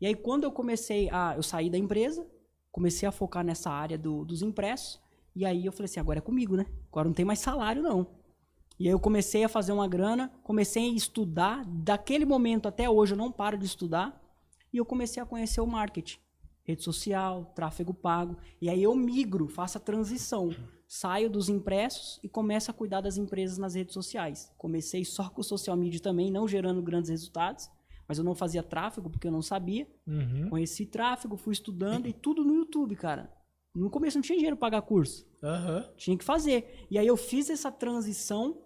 E aí quando eu saí da empresa, comecei a focar nessa área dos impressos. E aí eu falei assim, agora é comigo, né? Agora não tem mais salário, não. E aí eu comecei a fazer uma grana, comecei a estudar. Daquele momento até hoje eu não paro de estudar. E eu comecei a conhecer o marketing. Rede social, tráfego pago. E aí eu migro, faço a transição. Saio dos impressos e começo a cuidar das empresas nas redes sociais. Comecei só com o social media também, não gerando grandes resultados. Mas eu não fazia tráfego porque eu não sabia. Conheci tráfego, fui estudando e tudo no YouTube, cara. No começo não tinha dinheiro para pagar curso. Tinha que fazer. E aí eu fiz essa transição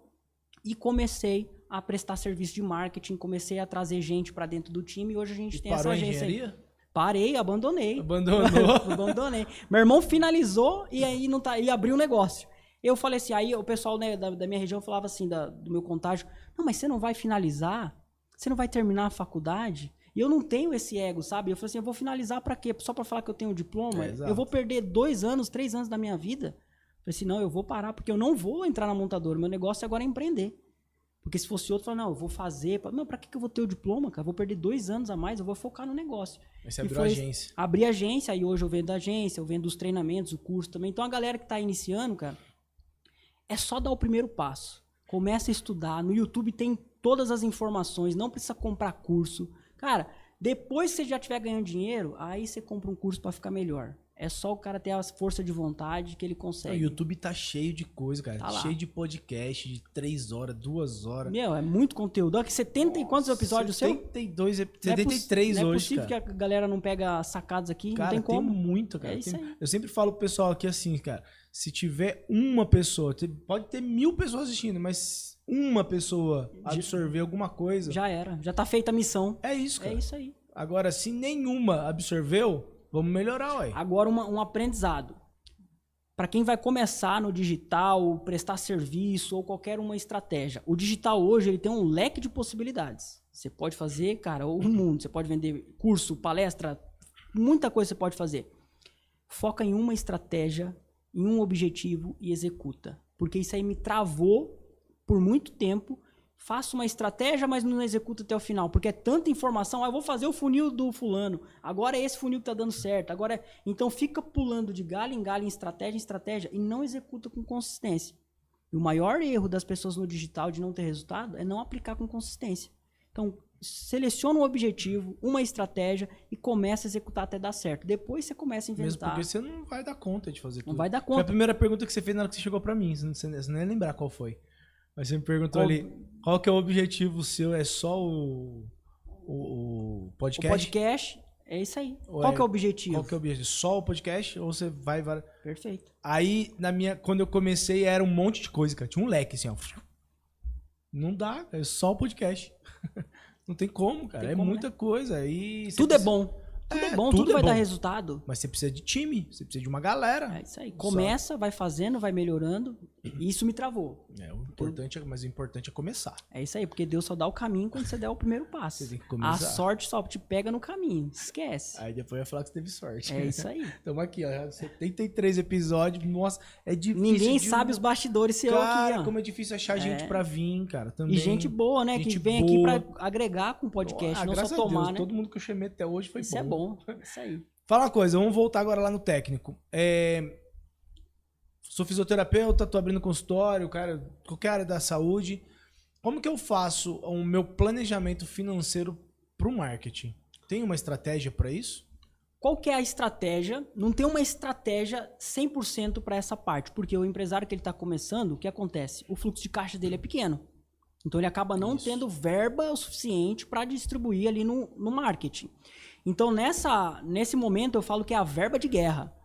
e comecei a prestar serviço de marketing, comecei a trazer gente para dentro do time e hoje a gente tem essa agência aí. Parei, abandonei. Abandonei. Meu irmão finalizou e aí e abriu um negócio. Eu falei assim, aí o pessoal, né, da minha região falava assim, do meu contágio, não, mas você não vai finalizar? Você não vai terminar a faculdade? E eu não tenho esse ego, sabe? Eu falei assim, eu vou finalizar pra quê? Só pra falar que eu tenho um diploma? Eu vou perder 2 anos, 3 anos da minha vida? Eu falei assim, não, eu vou parar, porque eu não vou entrar na montadora. Meu negócio agora é empreender. Porque se fosse outro, eu falava, não, eu vou fazer. Não, pra que eu vou ter o diploma, cara? Eu vou perder 2 anos a mais, eu vou focar no negócio. Mas você abriu a agência. Abri a agência, aí hoje eu vendo a agência, eu vendo os treinamentos, o curso também. Então a galera que tá iniciando, cara, é só dar o primeiro passo. Começa a estudar. No YouTube tem todas as informações, não precisa comprar curso. Cara, depois que você já estiver ganhando dinheiro, aí você compra um curso para ficar melhor. É só o cara ter a força de vontade que ele consegue. O YouTube tá cheio de coisa, cara. Tá cheio de podcast de 3 horas, 2 horas. Meu, é muito conteúdo. Olha que 70 e quantos episódios 72, 73 não é hoje, possível cara. que a galera não pega sacados aqui, cara, não tem como. Tem muito, cara. É isso aí. Eu sempre falo pro pessoal aqui assim, cara, se tiver uma pessoa, pode ter 1000 pessoas assistindo, mas uma pessoa absorver alguma coisa... Já era, já tá feita a missão. É isso, cara. É isso aí. Agora, se nenhuma absorveu, vamos melhorar, ué. Agora, um aprendizado. Para quem vai começar no digital, prestar serviço ou qualquer uma estratégia. O digital hoje ele tem um leque de possibilidades. Você pode fazer, cara, o mundo. Você pode vender curso, palestra, muita coisa você pode fazer. Foca em uma estratégia, em um objetivo e executa. Porque isso aí me travou por muito tempo. Faço uma estratégia, mas não executo até o final. Porque é tanta informação. Eu vou fazer o funil do fulano. Agora é esse funil que tá dando certo. Então fica pulando de galho em estratégia e não executa com consistência. E o maior erro das pessoas no digital de não ter resultado é não aplicar com consistência. Então seleciona um objetivo, uma estratégia e começa a executar até dar certo. Depois você começa a inventar. Mesmo porque você não vai dar conta de fazer tudo. Não vai dar conta. Foi a primeira pergunta que você fez na hora que você chegou pra mim. Você nem ia lembrar qual foi. Mas você me perguntou ali, qual que é o objetivo seu? É só o podcast? O podcast, é isso aí. Qual que é o objetivo? Qual que é o objetivo? Só o podcast ou você vai... Perfeito. Aí, quando eu comecei, era um monte de coisa, cara. Tinha um leque, assim, ó. Não dá, é só o podcast. Não tem como, cara. Tem como, muita coisa. Aí tudo é bom. Tudo é bom, tudo vai dar resultado. Mas você precisa de time, você precisa de uma galera. É isso aí. Começa, vai fazendo, vai melhorando. E isso me travou. Mas o importante é começar. É isso aí, porque Deus só dá o caminho quando você der o primeiro passo. Você tem que começar. A sorte só te pega no caminho. Esquece. Aí depois vai falar que você teve sorte. É isso aí. Estamos aqui, ó. 73 episódios. Nossa, é difícil. Ninguém sabe os bastidores seu aqui, ó. Cara, como é difícil achar gente pra vir, cara. Também. E gente boa, né? Que vem aqui pra agregar com o podcast, não só tomar, né? Todo mundo que eu chamei até hoje foi bom. Isso é bom. Isso aí. Fala uma coisa, vamos voltar agora lá no técnico. sou fisioterapeuta, tô abrindo consultório, cara, qualquer área da saúde. Como que eu faço o meu planejamento financeiro pro marketing? Tem uma estratégia para isso? Qual que é a estratégia? Não tem uma estratégia 100% para essa parte, porque o empresário que ele está começando, o que acontece? O fluxo de caixa dele é pequeno. Então ele acaba não tendo verba o suficiente para distribuir ali no marketing. Então nesse momento eu falo que é a verba de guerra.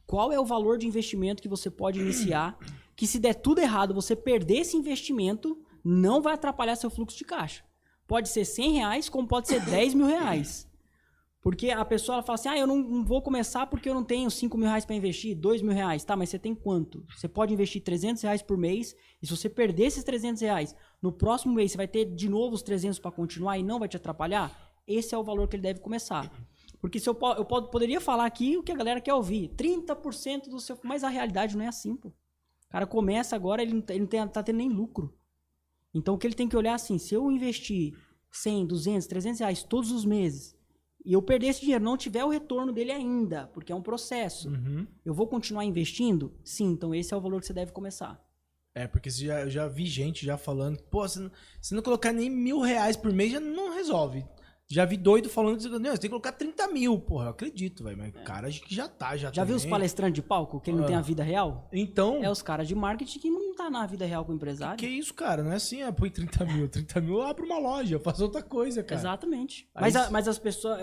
Qual é o valor de investimento que você pode iniciar, que se der tudo errado, você perder esse investimento, não vai atrapalhar seu fluxo de caixa. Pode ser R$100, como pode ser R$10.000. Porque a pessoa ela fala assim, eu não vou começar porque eu não tenho R$5.000 para investir, R$2.000. Tá, mas você tem quanto? Você pode investir R$300 por mês, e se você perder esses R$300, no próximo mês você vai ter de novo os 300 para continuar e não vai te atrapalhar? Esse é o valor que ele deve começar. Porque se eu poderia falar aqui o que a galera quer ouvir, 30% do seu... Mas a realidade não é assim, pô. O cara começa agora, ele não tá tendo nem lucro. Então o que ele tem que olhar assim, se eu investir 100, 200, R$300 todos os meses, e eu perder esse dinheiro, não tiver o retorno dele ainda, porque é um processo, eu vou continuar investindo? Sim, então esse é o valor que você deve começar. Porque eu já vi gente já falando, pô, se não colocar nem R$1.000 por mês, já não resolve. Já vi doido falando, não, você tem que colocar 30 mil, porra, eu acredito, velho, mas o cara já tá, Já viu os palestrantes de palco, que ele não tem a vida real? Então... É os caras de marketing que não tá na vida real com o empresário. Que isso, cara, não é assim, põe 30 mil, 30 mil eu abro uma loja, eu faço outra coisa, cara. Exatamente. Aí Mas as pessoas,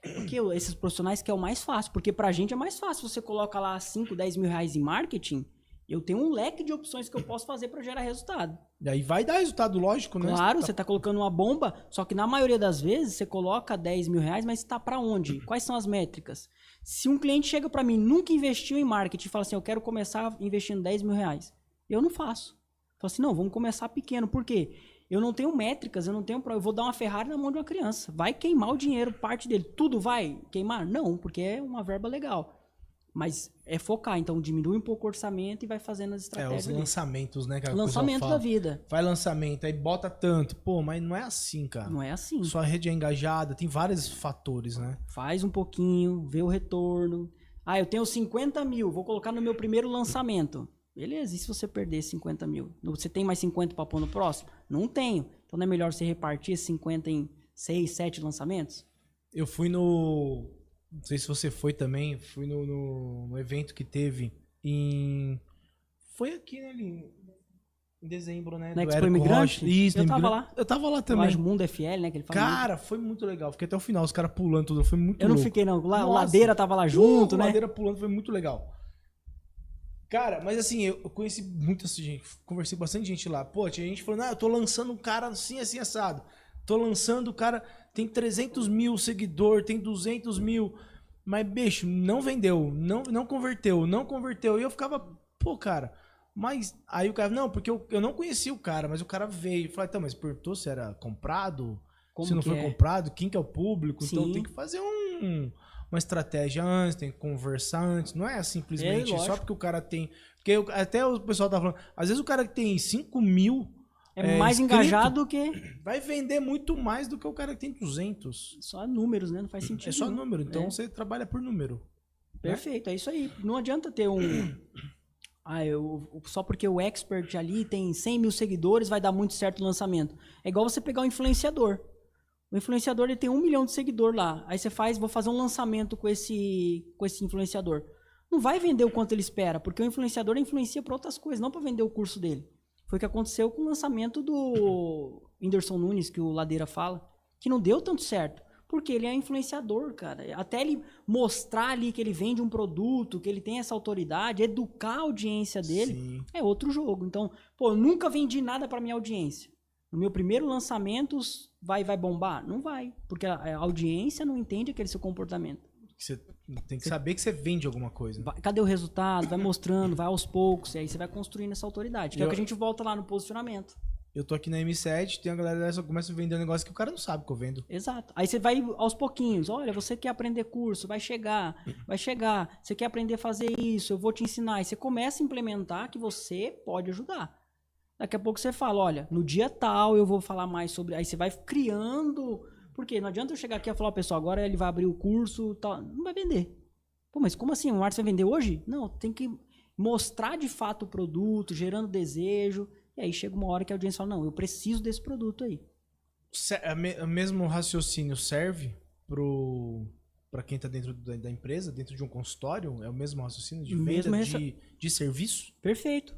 porque esses profissionais que é o mais fácil, porque pra gente é mais fácil, você coloca lá 5, 10 mil reais em marketing, eu tenho um leque de opções que eu posso fazer para gerar resultado. E aí vai dar resultado, lógico, né? Claro, você tá colocando uma bomba, só que na maioria das vezes você coloca 10 mil reais, mas tá para onde? Quais são as métricas? Se um cliente chega para mim, nunca investiu em marketing e fala assim, eu quero começar investindo 10 mil reais, eu não faço. Eu falo assim, não, vamos começar pequeno. Por quê? Eu não tenho métricas, eu vou dar uma Ferrari na mão de uma criança. Vai queimar o dinheiro, parte dele. Tudo vai queimar? Não, porque é uma verba legal. Mas é focar, então diminui um pouco o orçamento e vai fazendo as estratégias. Os lançamentos, né, cara? Lançamento da vida. Faz lançamento, aí bota tanto. Pô, mas não é assim, cara. Não é assim. Sua rede é engajada, tem vários fatores, né? Faz um pouquinho, vê o retorno. Eu tenho 50 mil, vou colocar no meu primeiro lançamento. Beleza, e se você perder 50 mil? Você tem mais 50 para pôr no próximo? Não tenho. Então não é melhor você repartir esses 50 em 6, 7 lançamentos? Eu fui no... Não sei se você foi também. Fui no evento que teve em... Foi aqui, né, em dezembro, né? Na Expo Imigrante? Isso, eu tava lá. Eu tava lá também. Lá Mundo FL, né? Que ele fala cara, foi muito legal. Fiquei até o final, os caras pulando tudo. Foi muito Eu louco. não fiquei, não. O Ladeira tava lá junto, né? O Ladeira pulando, foi muito legal. Cara, mas assim, eu conheci muita gente, conversei com bastante gente lá. Pô, tinha gente falando, eu tô lançando um cara assim, assim, assado. Tô lançando o cara, tem 300 mil seguidor, tem 200 mil. Mas, bicho, não vendeu, não converteu. E eu ficava, pô, cara, mas... Aí o cara, não, porque eu não conhecia o cara, mas o cara veio. Eu falei, então, mas perguntou se era comprado? Como se não foi comprado, quem que é o público? Sim. Então tem que fazer uma estratégia antes, tem que conversar antes. Não é simplesmente só porque o cara tem... Porque até o pessoal tá falando, às vezes o cara que tem 5 mil... É mais engajado do que... Vai vender muito mais do que o cara que tem 200. Só números, né? Não faz sentido. É só número. Então você trabalha por número. Perfeito, é isso aí. Não adianta ter só porque o expert ali tem 100 mil seguidores vai dar muito certo o lançamento. É igual você pegar um influenciador. O influenciador ele tem 1 milhão de seguidores lá. Aí você vou fazer um lançamento com esse influenciador. Não vai vender o quanto ele espera, porque o influenciador influencia para outras coisas, não para vender o curso dele. Foi o que aconteceu com o lançamento do Whindersson Nunes, que o Ladeira fala, que não deu tanto certo. Porque ele é influenciador, cara. Até ele mostrar ali que ele vende um produto, que ele tem essa autoridade, educar a audiência dele, Sim. É outro jogo. Então, eu nunca vendi nada para minha audiência. No meu primeiro lançamento, vai bombar? Não vai. Porque a audiência não entende aquele seu comportamento. Você tem que saber que você vende alguma coisa. Cadê o resultado? Vai mostrando, vai aos poucos, e aí você vai construindo essa autoridade. Que é o que a gente volta lá no posicionamento. Eu tô aqui na M7, tem a galera dessa que começa a vender um negócio que o cara não sabe que eu vendo. Exato. Aí você vai aos pouquinhos. Olha, você quer aprender curso, vai chegar. Você quer aprender a fazer isso, eu vou te ensinar. Aí você começa a implementar que você pode ajudar. Daqui a pouco você fala, olha, no dia tal eu vou falar mais sobre... Aí você vai criando... Porque não adianta eu chegar aqui e falar, pessoal, agora ele vai abrir o curso, tal. Não vai vender. Pô, mas como assim? O Márcio vai vender hoje? Não, tem que mostrar de fato o produto, gerando desejo, e aí chega uma hora que a audiência fala, não, eu preciso desse produto aí. O mesmo raciocínio serve para quem está dentro da empresa, dentro de um consultório? É o mesmo raciocínio de venda de serviço? Perfeito.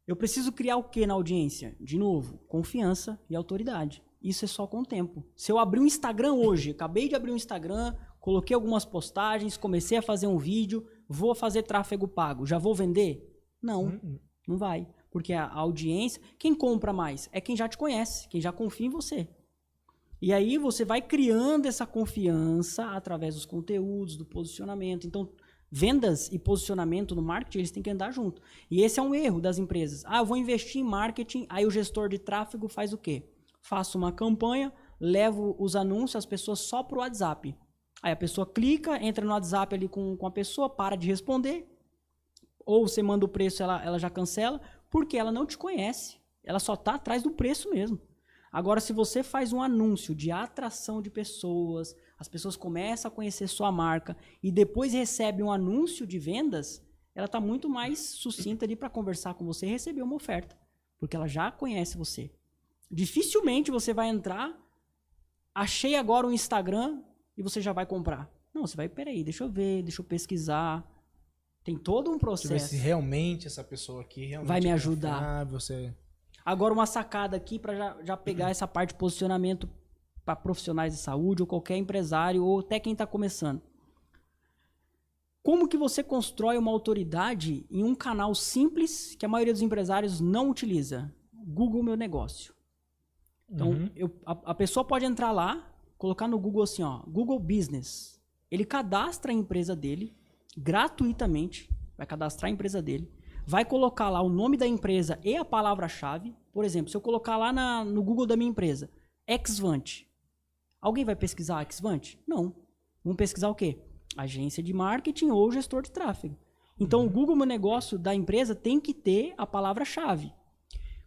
Eu preciso criar o que na audiência? De novo, confiança e autoridade. Isso é só com o tempo. Se eu abrir um Instagram hoje, acabei de abrir um Instagram, coloquei algumas postagens, comecei a fazer um vídeo, vou fazer tráfego pago, já vou vender? Não, não vai. Porque a audiência, quem compra mais é quem já te conhece, quem já confia em você. E aí você vai criando essa confiança através dos conteúdos, do posicionamento. Então, vendas e posicionamento no marketing, eles têm que andar junto. E esse é um erro das empresas. Eu vou investir em marketing, aí o gestor de tráfego faz o quê? Faço uma campanha, levo os anúncios, as pessoas só para o WhatsApp. Aí a pessoa clica, entra no WhatsApp ali com a pessoa, para de responder. Ou você manda o preço, ela já cancela, porque ela não te conhece. Ela só está atrás do preço mesmo. Agora, se você faz um anúncio de atração de pessoas, as pessoas começam a conhecer sua marca e depois recebe um anúncio de vendas, ela está muito mais sucinta ali para conversar com você e receber uma oferta, porque ela já conhece você. Dificilmente você vai entrar, achei agora um Instagram e você já vai comprar. Não, você vai, peraí, deixa eu ver, deixa eu pesquisar. Tem todo um processo. Deixa eu ver se realmente essa pessoa aqui realmente vai me ajudar. Você... Agora uma sacada aqui para já pegar essa parte de posicionamento para profissionais de saúde ou qualquer empresário ou até quem está começando. Como que você constrói uma autoridade em um canal simples que a maioria dos empresários não utiliza? Google Meu Negócio. Então, a pessoa pode entrar lá, colocar no Google assim, ó, Google Business. Ele cadastra a empresa dele gratuitamente, vai cadastrar a empresa dele, vai colocar lá o nome da empresa e a palavra-chave. Por exemplo, se eu colocar lá no Google da minha empresa, Xvant. Alguém vai pesquisar Xvant? Não. Vamos pesquisar o quê? Agência de marketing ou gestor de tráfego. Então, o Google Meu Negócio da empresa tem que ter a palavra-chave.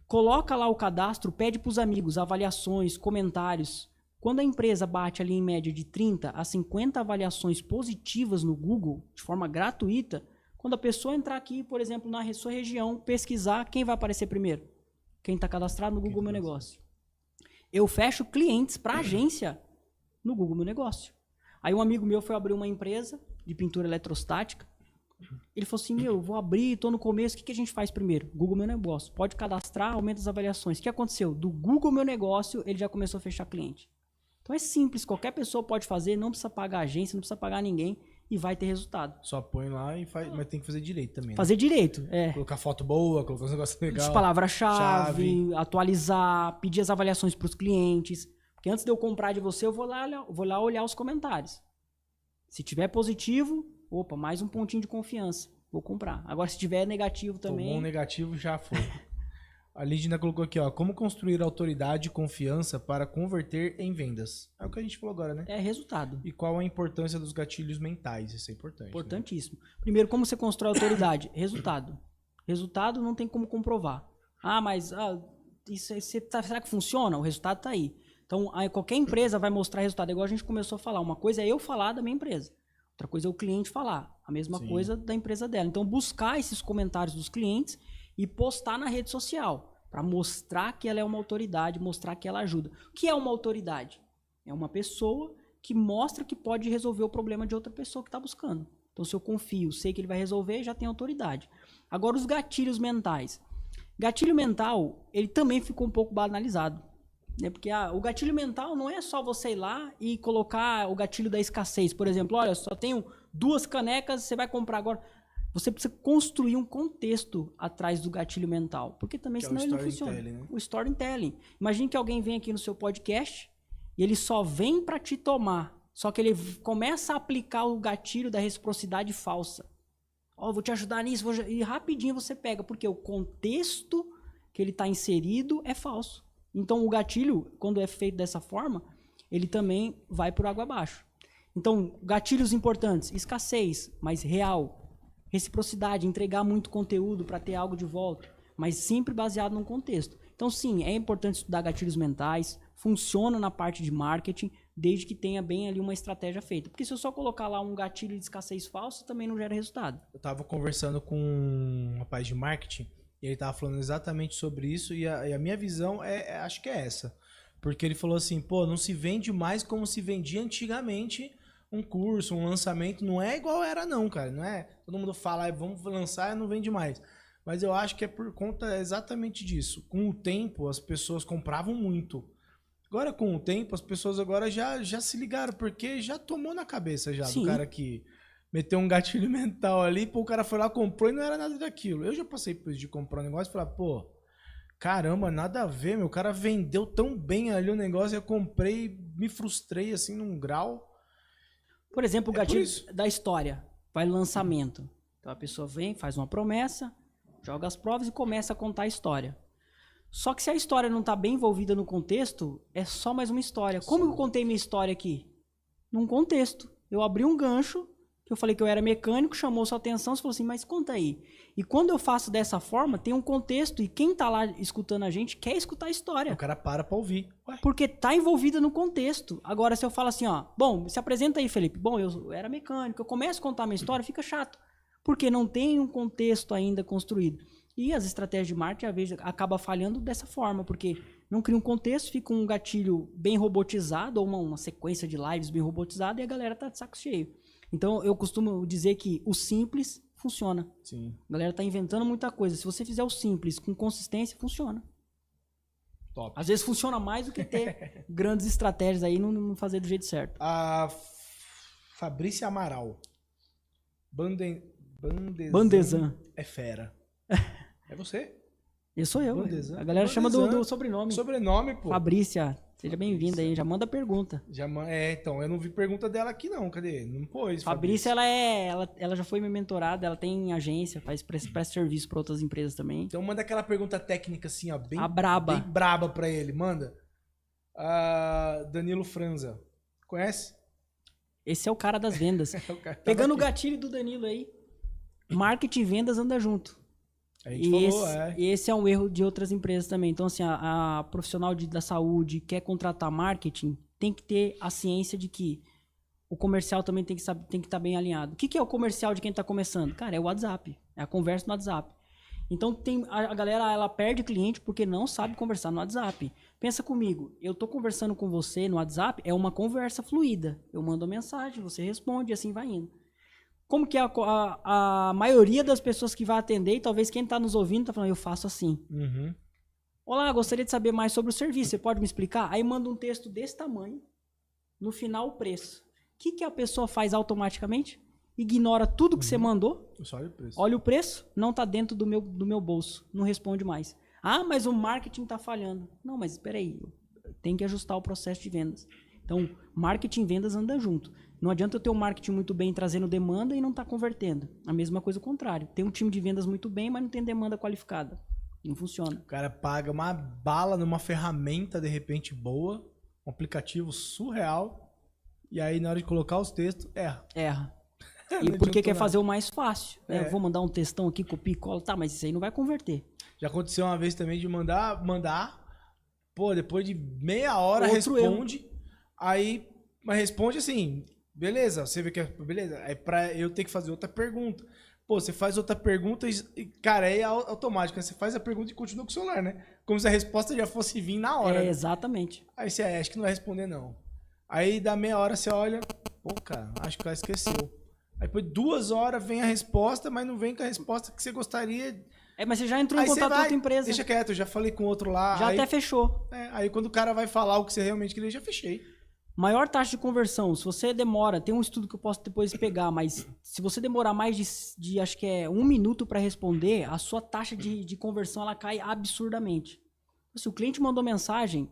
Coloca lá o cadastro, pede para os amigos avaliações, comentários. Quando a empresa bate ali em média de 30 a 50 avaliações positivas no Google, de forma gratuita, quando a pessoa entrar aqui, por exemplo, na sua região, pesquisar, quem vai aparecer primeiro? Quem está cadastrado no Google Meu Negócio. Eu fecho clientes para agência no Google Meu Negócio. Aí um amigo meu foi abrir uma empresa de pintura eletrostática. Ele falou assim, vou abrir, estou no começo, o que a gente faz primeiro? Google Meu Negócio. Pode cadastrar, aumenta as avaliações. O que aconteceu? Do Google Meu Negócio, ele já começou a fechar cliente. Então é simples, qualquer pessoa pode fazer, não precisa pagar agência, não precisa pagar ninguém e vai ter resultado. Só põe lá e faz, mas tem que fazer direito também. Fazer direito, é. Colocar foto boa, colocar uns negócios legais. Palavra-chave, atualizar, pedir as avaliações para os clientes. Porque antes de eu comprar de você, eu vou lá olhar os comentários. Se tiver positivo, opa, mais um pontinho de confiança. Vou comprar. Agora, se tiver negativo também... Tomou um negativo, já foi. A Lídia colocou aqui, ó. Como construir autoridade e confiança para converter em vendas? É o que a gente falou agora, né? É resultado. E qual a importância dos gatilhos mentais? Isso é importante. Importantíssimo. Né? Primeiro, como você constrói autoridade? Resultado. Resultado não tem como comprovar. Mas será que funciona? O resultado está aí. Então, qualquer empresa vai mostrar resultado. Igual a gente começou a falar. Uma coisa é eu falar da minha empresa. Outra coisa é o cliente falar. A mesma coisa da empresa dela. Então, buscar esses comentários dos clientes e postar na rede social. Para mostrar que ela é uma autoridade, mostrar que ela ajuda. O que é uma autoridade? É uma pessoa que mostra que pode resolver o problema de outra pessoa que está buscando. Então, se eu confio, sei que ele vai resolver, já tem autoridade. Agora, os gatilhos mentais. Gatilho mental, ele também ficou um pouco banalizado. Né? Porque o gatilho mental não é só você ir lá e colocar o gatilho da escassez. Por exemplo, olha, só tenho 2 canecas, você vai comprar agora. Você precisa construir um contexto atrás do gatilho mental. Porque também, senão ele não funciona. Né? O storytelling. Imagine que alguém vem aqui no seu podcast e ele só vem para te tomar. Só que ele começa a aplicar o gatilho da reciprocidade falsa. Vou te ajudar nisso. E rapidinho você pega. Porque o contexto que ele está inserido é falso. Então, o gatilho, quando é feito dessa forma, ele também vai por água abaixo. Então, gatilhos importantes. Escassez, mas real. Reciprocidade, entregar muito conteúdo para ter algo de volta, mas sempre baseado num contexto. Então, sim, é importante estudar gatilhos mentais, funciona na parte de marketing, desde que tenha bem ali uma estratégia feita. Porque se eu só colocar lá um gatilho de escassez falso, também não gera resultado. Eu tava conversando com um rapaz de marketing e ele tava falando exatamente sobre isso e a minha visão acho que é essa. Porque ele falou assim, pô, não se vende mais como se vendia antigamente um curso, um lançamento. Não é igual era não, cara. Não é todo mundo fala, vamos lançar e não vende mais. Mas eu acho que é por conta exatamente disso. Com o tempo, as pessoas compravam muito. Agora, com o tempo, as pessoas agora já se ligaram, porque já tomou na cabeça já do cara que meteu um gatilho mental ali, pô, o cara foi lá, comprou e não era nada daquilo. Eu já passei por isso de comprar um negócio e falar, pô, caramba, nada a ver, meu, o cara vendeu tão bem ali o negócio, eu comprei, me frustrei assim num grau. Por exemplo, o gatilho da história, vai lançamento. Então a pessoa vem, faz uma promessa, joga as provas e começa a contar a história. Só que se a história não está bem envolvida no contexto, é só mais uma história. Como eu contei minha história aqui? Num contexto. Eu abri um gancho, que eu falei que eu era mecânico, chamou sua atenção, você falou assim, mas conta aí. E quando eu faço dessa forma, tem um contexto, e quem está lá escutando a gente quer escutar a história. O cara para ouvir. Ué. Porque está envolvida no contexto. Agora, se eu falo assim, ó, bom, se apresenta aí, Felipe. Bom, eu era mecânico, eu começo a contar minha história, fica chato. Porque não tem um contexto ainda construído. E as estratégias de marketing, às vezes, acaba falhando dessa forma, porque não cria um contexto, fica um gatilho bem robotizado, ou uma sequência de lives bem robotizada, e a galera tá de saco cheio. Então, eu costumo dizer que o simples funciona. Sim. A galera tá inventando muita coisa. Se você fizer o simples com consistência, funciona. Top. Às vezes funciona mais do que ter grandes estratégias aí e não fazer do jeito certo. A Fabrícia Amaral. Bandezan. É fera. É você? Eu sou eu. Bandezan. A galera chama do sobrenome. Sobrenome, pô. Fabrícia, seja bem-vinda aí. Já manda pergunta. Então, eu não vi pergunta dela aqui não. Cadê? Não pôs. Fabrícia, ela já foi minha mentorada, ela tem agência, presta serviço para outras empresas também. Então manda aquela pergunta técnica assim, ó. Bem, a braba. Bem braba pra ele. Manda. Danilo Franza. Conhece? Esse é o cara das vendas. Pegando o gatilho do Danilo aí. Marketing e vendas anda junto. E esse é um erro de outras empresas também. Então, assim, a profissional da saúde quer contratar marketing, tem que ter a ciência de que o comercial também tem que estar bem alinhado. O que é o comercial de quem está começando? Cara, é o WhatsApp. É a conversa no WhatsApp. Então, a galera ela perde cliente porque não sabe conversar no WhatsApp. Pensa comigo, eu estou conversando com você no WhatsApp, é uma conversa fluida. Eu mando uma mensagem, você responde e assim vai indo. Como que a maioria das pessoas que vai atender, e talvez quem está nos ouvindo está falando, eu faço assim. Uhum. Olá, gostaria de saber mais sobre o serviço, você pode me explicar? Aí manda um texto desse tamanho, no final o preço. O que a pessoa faz automaticamente? Ignora tudo que você mandou. Só olha o preço. Olha o preço, não está dentro do meu bolso, não responde mais. Ah, mas o marketing está falhando. Não, mas espera aí, tem que ajustar o processo de vendas. Então, marketing e vendas andam junto. Não adianta eu ter um marketing muito bem trazendo demanda e não tá convertendo. A mesma coisa ao contrário. Tem um time de vendas muito bem, mas não tem demanda qualificada. Não funciona. O cara paga uma bala numa ferramenta, de repente, boa, um aplicativo surreal, e aí na hora de colocar os textos, erra. E porque quer fazer o mais fácil. Eu vou mandar um textão aqui, copia e cola. Tá, mas isso aí não vai converter. Já aconteceu uma vez também de mandar, pô, depois de meia hora responde, aí, mas responde assim... Beleza, você vê que beleza, é pra eu ter que fazer outra pergunta. Pô, você faz outra pergunta e, cara, é automático, né? Você faz a pergunta e continua com o celular, né? Como se a resposta já fosse vir na hora. Né? Exatamente. Aí você acha que não vai responder, não. Aí dá meia hora, você olha, pô, cara, acho que o cara esqueceu. Aí depois 2 horas vem a resposta, mas não vem com a resposta que você gostaria. Mas você já entrou em contato com outra empresa. Deixa quieto, eu já falei com outro lá. Já até fechou. Aí quando o cara vai falar o que você realmente queria, já fechei. Maior taxa de conversão, se você demora, tem um estudo que eu posso depois pegar, mas se você demorar mais de acho que é 1 minuto para responder, a sua taxa de conversão ela cai absurdamente. Se o cliente mandou mensagem,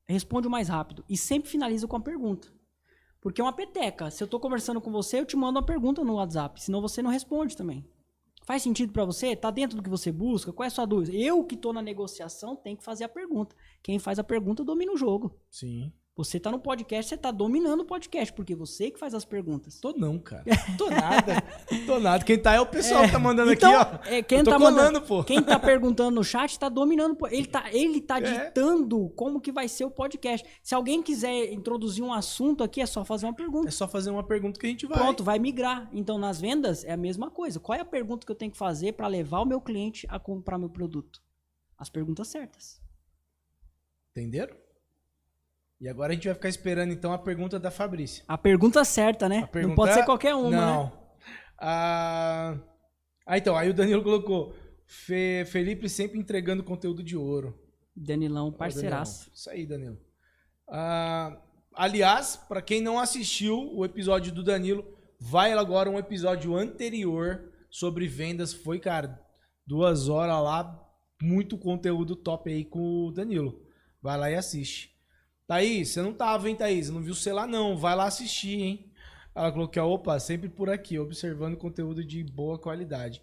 responde o mais rápido e sempre finaliza com a pergunta. Porque é uma peteca. Se eu estou conversando com você, eu te mando uma pergunta no WhatsApp, senão você não responde também. Faz sentido para você? Está dentro do que você busca? Qual é a sua dúvida? Eu que estou na negociação tenho que fazer a pergunta. Quem faz a pergunta domina o jogo. Sim. Você tá no podcast, você tá dominando o podcast, porque você que faz as perguntas. Tô não, cara. Tô nada. Tô nada. Quem tá é o pessoal que tá mandando então, aqui, ó. Quem eu tô tá colando, mandando, pô. Quem tá perguntando no chat tá dominando. Ele tá ditando como que vai ser o podcast. Se alguém quiser introduzir um assunto aqui, é só fazer uma pergunta. É só fazer uma pergunta que a gente vai. Pronto, vai migrar. Então, nas vendas, é a mesma coisa. Qual é a pergunta que eu tenho que fazer para levar o meu cliente a comprar meu produto? As perguntas certas. Entenderam? E agora a gente vai ficar esperando, então, a pergunta da Fabrícia. A pergunta certa, né? Não pode ser qualquer uma, não. Né? Então, aí o Danilo colocou, Felipe sempre entregando conteúdo de ouro. Danilão, parceiraço. Danilão. Isso aí, Danilo. Aliás, para quem não assistiu o episódio do Danilo, vai agora um episódio anterior sobre vendas. Foi, cara, 2 horas lá, muito conteúdo top aí com o Danilo. Vai lá e assiste. Thaís, você não tava, hein, Thaís? Não viu você lá, não. Vai lá assistir, hein? Ela colocou, opa, sempre por aqui, observando conteúdo de boa qualidade.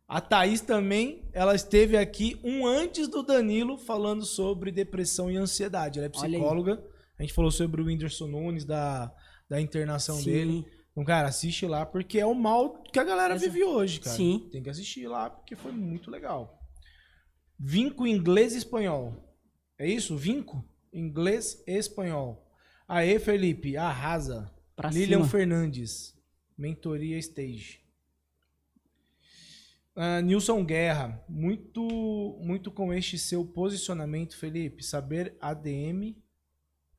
A Thaís também, ela esteve aqui antes do Danilo falando sobre depressão e ansiedade. Ela é psicóloga. A gente falou sobre o Whindersson Nunes, da internação dele. Então, cara, assiste lá, porque é o mal que a galera vive hoje, cara. Sim. Tem que assistir lá, porque foi muito legal. Vinco inglês e espanhol. É isso? Vinco? Inglês e espanhol. Aê, Felipe, arrasa. Pra Lilian cima. Fernandes, mentoria stage. Nilson Guerra, muito com este seu posicionamento, Felipe. Saber ADM,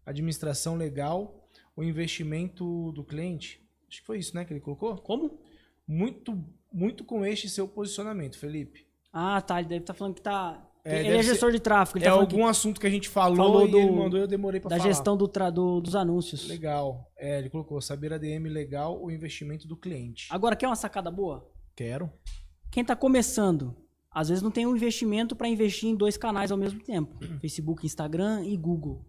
administração legal, o investimento do cliente. Acho que foi isso, né, que ele colocou? Como? Muito com este seu posicionamento, Felipe. Ah, tá. Ele deve estar falando que tá... ele é gestor de tráfego. É algum assunto que a gente falou e ele mandou, eu demorei pra falar. Da gestão dos anúncios. Legal. Ele colocou, saber ADM legal, o investimento do cliente. Agora, quer uma sacada boa? Quero. Quem tá começando, às vezes não tem um investimento para investir em 2 canais ao mesmo tempo. Facebook, Instagram e Google.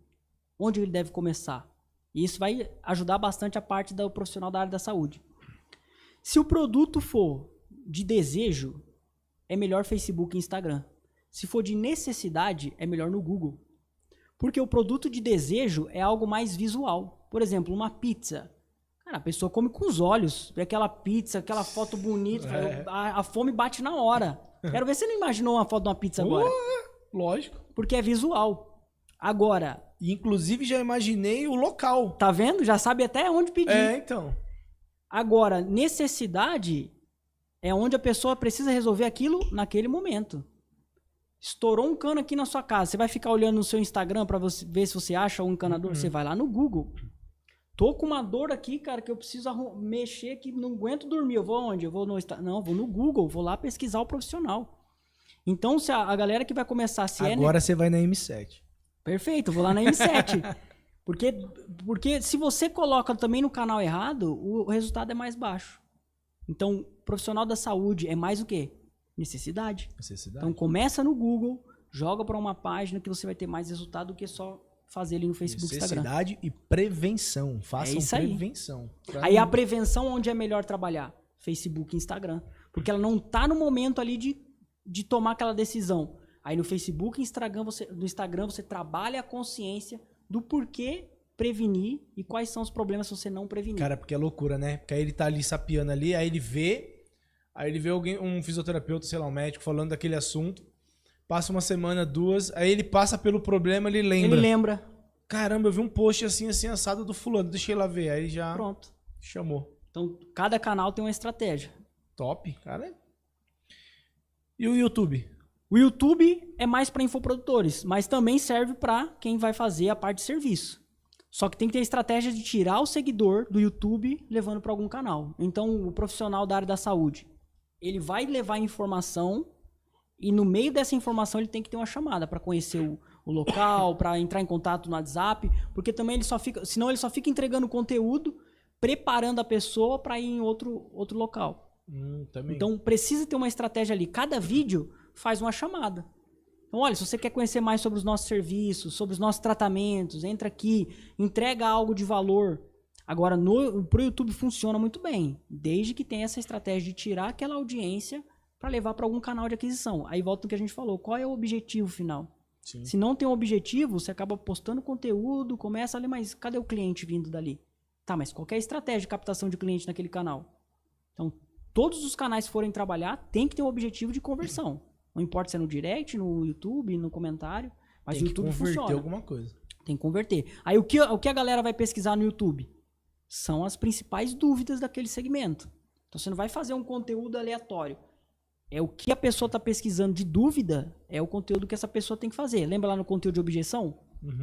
Onde ele deve começar? E isso vai ajudar bastante a parte do profissional da área da saúde. Se o produto for de desejo, é melhor Facebook e Instagram. Se for de necessidade, é melhor no Google. Porque o produto de desejo é algo mais visual. Por exemplo, uma pizza. Cara, a pessoa come com os olhos. Vê aquela pizza, aquela foto bonita. A fome bate na hora. Quero ver se você não imaginou uma foto de uma pizza agora. Lógico. Porque é visual. Agora... Inclusive, já imaginei o local. Tá vendo? Já sabe até onde pedir. Então. Agora, necessidade é onde a pessoa precisa resolver aquilo naquele momento. Estourou um cano aqui na sua casa. Você vai ficar olhando no seu Instagram para ver se você acha um encanador? Você vai lá no Google. Tô com uma dor aqui, cara, que eu preciso mexer, que não aguento dormir. Eu vou aonde? Eu vou no Não, vou no Google. Vou lá pesquisar o profissional. Então, se a galera que vai começar... Agora você vai na M7. Perfeito, vou lá na M7. Porque se você coloca também no canal errado, o resultado é mais baixo. Então, profissional da saúde é mais o quê? Necessidade. Então, começa no Google, joga para uma página que você vai ter mais resultado do que só fazer ali no Facebook, Instagram. Necessidade e prevenção. Façam prevenção. Aí a prevenção, onde é melhor trabalhar? Facebook e Instagram. Porque ela não está no momento ali de tomar aquela decisão. Aí no Facebook e no Instagram você trabalha a consciência do porquê prevenir e quais são os problemas se você não prevenir. Cara, porque é loucura, né? Porque aí ele tá ali sapeando ali, aí ele vê alguém, um fisioterapeuta, sei lá, um médico falando daquele assunto, passa uma semana, 2, aí ele passa pelo problema, ele lembra. Caramba, eu vi um post assim assado do fulano, deixei lá ver, aí já... Pronto. Chamou. Então, cada canal tem uma estratégia. Top, cara. E o YouTube? O YouTube é mais para infoprodutores, mas também serve para quem vai fazer a parte de serviço. Só que tem que ter a estratégia de tirar o seguidor do YouTube levando para algum canal. Então, o profissional da área da saúde, ele vai levar informação e no meio dessa informação ele tem que ter uma chamada para conhecer o local, para entrar em contato no WhatsApp, porque também senão ele só fica entregando conteúdo, preparando a pessoa para ir em outro local. Também. Então, precisa ter uma estratégia ali. Cada vídeo faz uma chamada. Então, olha, se você quer conhecer mais sobre os nossos serviços, sobre os nossos tratamentos, entra aqui, entrega algo de valor. Agora, pro YouTube funciona muito bem, desde que tenha essa estratégia de tirar aquela audiência para levar para algum canal de aquisição. Aí volta o que a gente falou, qual é o objetivo final? Sim. Se não tem um objetivo, você acaba postando conteúdo, começa ali, mas cadê o cliente vindo dali? Tá, mas qual que é a estratégia de captação de cliente naquele canal? Então, todos os canais que forem trabalhar, tem que ter um objetivo de conversão. Não importa se é no direct, no YouTube, no comentário, mas Tem o YouTube que converter funciona. alguma coisa. Tem que converter. Aí o que a galera vai pesquisar no YouTube? São as principais dúvidas daquele segmento. Então você não vai fazer um conteúdo aleatório. É o que a pessoa está pesquisando de dúvida, é o conteúdo que essa pessoa tem que fazer. Lembra lá no conteúdo de objeção?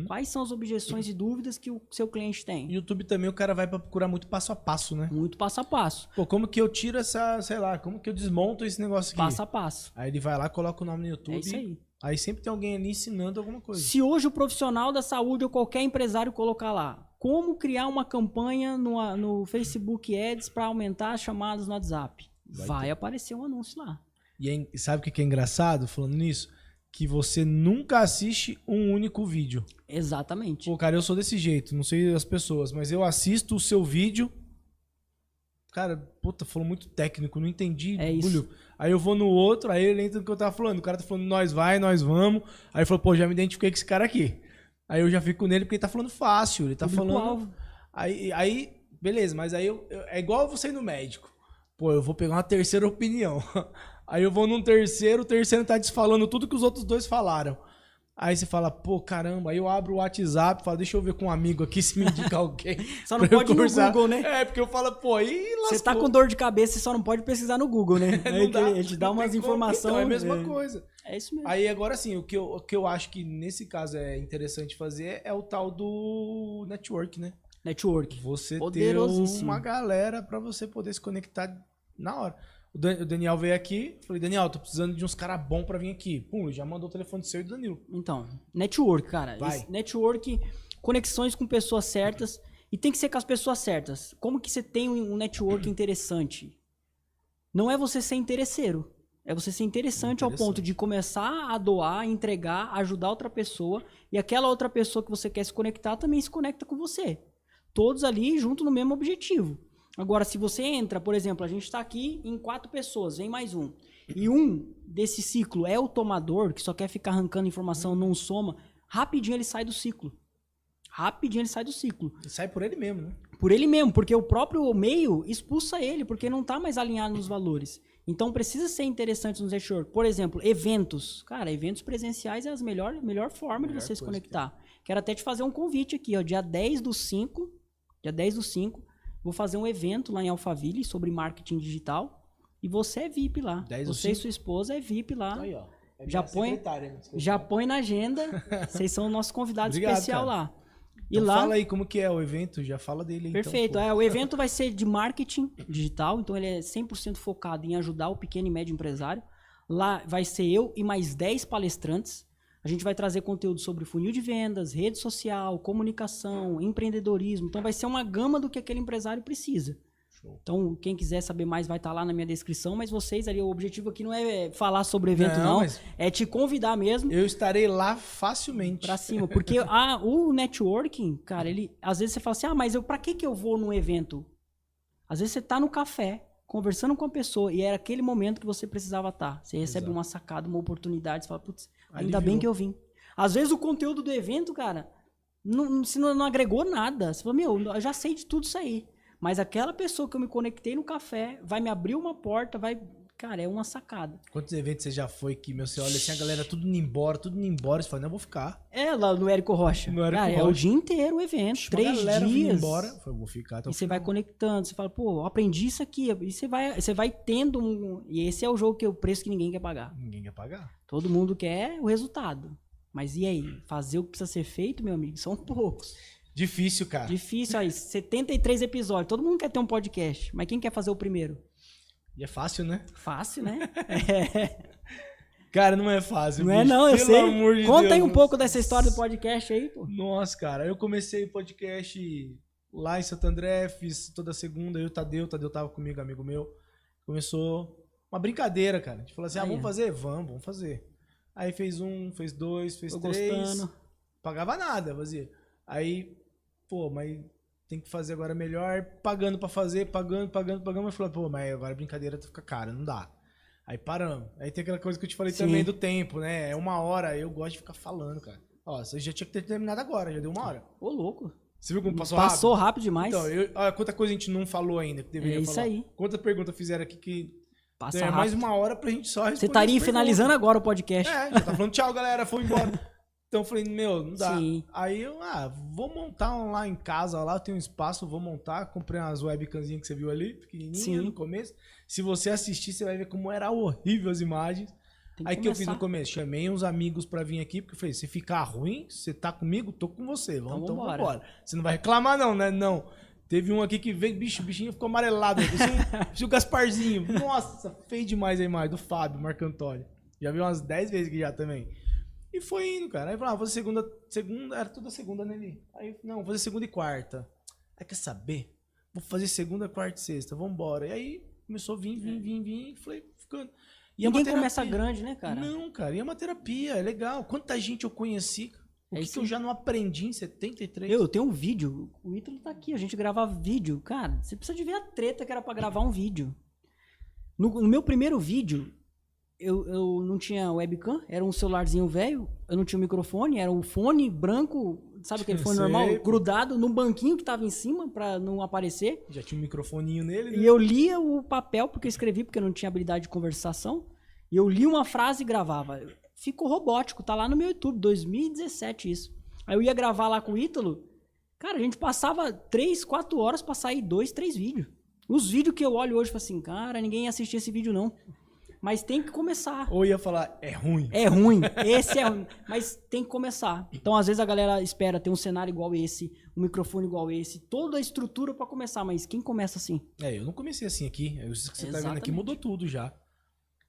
Quais são as objeções e dúvidas que o seu cliente tem? YouTube também o cara vai pra procurar muito passo a passo, né? Muito passo a passo. Pô, como que eu tiro essa, sei lá, como que eu desmonto esse negócio aqui? Passo a passo. Aí ele vai lá, coloca o nome no YouTube. É isso aí. Aí sempre tem alguém ali ensinando alguma coisa. Se hoje o profissional da saúde ou qualquer empresário colocar lá, como criar uma campanha no Facebook Ads para aumentar as chamadas no WhatsApp, vai aparecer um anúncio lá. E sabe o que é engraçado, falando nisso? Que você nunca assiste um único vídeo. Exatamente. Pô, cara, eu sou desse jeito, não sei as pessoas, mas eu assisto o seu vídeo. Cara, puta, falou muito técnico, não entendi. É isso. Bulho. Aí eu vou no outro, aí ele entra no que eu tava falando. O cara tá falando, nós vai, nós vamos. Aí ele falou, pô, já me identifiquei com esse cara aqui. Aí eu já fico nele porque ele tá falando fácil, ele tá falando. Aí, beleza, mas aí é igual você ir no médico. Pô, eu vou pegar uma terceira opinião. Aí eu vou num terceiro, o terceiro tá desfalando tudo que os outros dois falaram. Aí você fala, pô, caramba, aí eu abro o WhatsApp, falo, deixa eu ver com um amigo aqui se me indica alguém. Só não pode ir no Google, né? É, porque eu falo, pô, aí lascou. Você tá com dor de cabeça, você só não pode pesquisar no Google, né? Aí dá, ele te dá umas informações. Então, é a mesma coisa. É isso mesmo. Aí agora sim, o que eu acho que nesse caso é interessante fazer é o tal do network, né? Network. Você ter Poderosíssimo. uma galera pra você poder se conectar na hora. O Daniel veio aqui, falei, Daniel, tô precisando de uns caras bons pra vir aqui. Pum, já mandou o telefone seu e do Danilo. Então, network, cara. Vai. Network, conexões com pessoas certas. E tem que ser com as pessoas certas. Como que você tem um network interessante? Não é você ser interesseiro. É você ser interessante ao ponto de começar a doar, entregar, ajudar outra pessoa. E aquela outra pessoa que você quer se conectar também se conecta com você. Todos ali junto no mesmo objetivo. Agora, se você entra, por exemplo, a gente está aqui em 4 pessoas, vem mais um. E um desse ciclo é o tomador, que só quer ficar arrancando informação, não soma. Rapidinho ele sai do ciclo. E sai por ele mesmo, né? Por ele mesmo, porque o próprio meio expulsa ele, porque não está mais alinhado nos valores. Então precisa ser interessante nos network. Por exemplo, eventos. Cara, eventos presenciais é a melhor forma de você se conectar. Quero até te fazer um convite aqui, ó, dia 10 do 5, vou fazer um evento lá em Alphaville sobre marketing digital e você é VIP lá. Você e sua esposa é VIP lá. Aí, ó. Já põe na agenda. Vocês são o nosso convidado especial lá. E então lá, fala aí como que é o evento, já fala dele. Perfeito. Então, o evento vai ser de marketing digital, então ele é 100% focado em ajudar o pequeno e médio empresário. Lá vai ser eu e mais 10 palestrantes. A gente vai trazer conteúdo sobre funil de vendas, rede social, comunicação, empreendedorismo. Então vai ser uma gama do que aquele empresário precisa. Show. Então quem quiser saber mais vai estar lá na minha descrição, mas vocês ali, o objetivo aqui não é falar sobre o evento não é te convidar mesmo. Eu estarei lá facilmente. Pra cima, porque o networking, cara, às vezes você fala assim, mas pra que eu vou num evento? Às vezes você tá no café, conversando com a pessoa, e era aquele momento que você precisava estar. Você recebe uma sacada, uma oportunidade, você fala, putz, ainda bem que eu vim. Às vezes o conteúdo do evento, cara, não agregou nada. Você fala, eu já sei de tudo isso aí. Mas aquela pessoa que eu me conectei no café vai me abrir uma porta, cara, é uma sacada. Quantos eventos você já foi que, você olha assim, a galera tudo indo embora, você fala, não, eu vou ficar. Lá no Érico Rocha. É o dia inteiro o evento, 3 dias. Embora, eu vou ficar até o final. Você vai conectando, você fala, pô, eu aprendi isso aqui. E você vai tendo E esse é o jogo o preço que ninguém quer pagar. Ninguém quer pagar. Todo mundo quer o resultado. Mas e aí? Fazer o que precisa ser feito, meu amigo, são poucos. Difícil, cara. Difícil, aí. 73 episódios. Todo mundo quer ter um podcast. Mas quem quer fazer o primeiro? E é fácil, né? Fácil, né? Cara, não é fácil. Não bicho. Eu sei. Amor de Conta Deus, aí um pouco dessa história do podcast aí, pô. Nossa, cara. Eu comecei o podcast lá em Santo André, fiz toda segunda. Eu e o Tadeu tava comigo, amigo meu. Começou uma brincadeira, cara. A gente falou assim, vamos fazer? Vamos fazer. Aí fez 1, fez 2, fez 3. Gostando. Pagava nada, fazia. Aí, pô, mas tem que fazer agora melhor, pagando pra fazer, pagando, mas falou, pô, mas agora a brincadeira fica cara, não dá. Aí paramos. Aí tem aquela coisa que eu te falei Sim. também do tempo, né? É 1 hora, eu gosto de ficar falando, cara. Ó, você já tinha que ter terminado agora, já deu 1 hora. Ô, louco. Você viu como passou Passou rápido demais. Então, olha quanta coisa a gente não falou ainda que deveria É isso falar. aí. Quanta pergunta fizeram aqui que Passa é rápido. mais 1 hora pra gente só responder. Você estaria as perguntas. finalizando agora o podcast. É, já tá falando tchau, galera, foi embora. Então eu falei, meu, não dá. Sim. Aí eu, vou montar um lá em casa, lá tem um espaço, vou montar. Comprei umas webcamzinhas que você viu ali, pequenininha Sim. no começo. Se você assistir, você vai ver como era horrível as imagens. Tem Aí que eu fiz no começar. começo? Chamei uns amigos pra vir aqui, porque eu falei, se ficar ruim, você tá comigo, tô com você. Vamos, então vambora. vambora. Você não vai reclamar não, né? Não. Teve um aqui que veio, o bichinho ficou amarelado. Parecia o Gasparzinho. Nossa, feio demais a imagem do Fábio, Marco Antônio. Já vi umas 10 vezes aqui já também. E foi indo, cara. Aí eu falei, vou fazer segunda, era toda segunda nele. Aí, não, vou fazer segunda e quarta. Aí, quer saber? Vou fazer segunda, quarta e sexta, vambora. E aí, começou a vir, falei, ficando. E Ninguém é uma começa terapia. grande, né, cara? Não, cara, e é uma terapia, é legal. Quanta gente eu conheci, cara. O É que, isso que eu aí. já não aprendi em 73? Eu tenho um vídeo, o Ítalo tá aqui, a gente gravava vídeo. Cara, você precisa de ver a treta que era pra gravar um vídeo. No meu primeiro vídeo, eu não tinha webcam, era um celularzinho velho, eu não tinha microfone, era um fone branco, sabe aquele fone Sei, normal? pô. Grudado num banquinho que tava em cima pra não aparecer. Já tinha um microfoninho nele, né? E eu lia o papel, porque eu escrevi, porque eu não tinha habilidade de conversação. E eu li uma frase e gravava. Ficou robótico, tá lá no meu YouTube, 2017 isso. Aí eu ia gravar lá com o Ítalo. Cara, a gente passava 3, 4 horas pra sair 2, 3 vídeos. Os vídeos que eu olho hoje, eu falo assim, cara, ninguém ia assistir esse vídeo não. Mas tem que começar. Ou ia falar, é ruim. É ruim, esse é ruim, mas tem que começar. Então, às vezes, a galera espera ter um cenário igual esse, um microfone igual esse, toda a estrutura pra começar, mas quem começa assim? É, eu não comecei assim aqui. Isso que você tá vendo aqui Exatamente. mudou tudo já.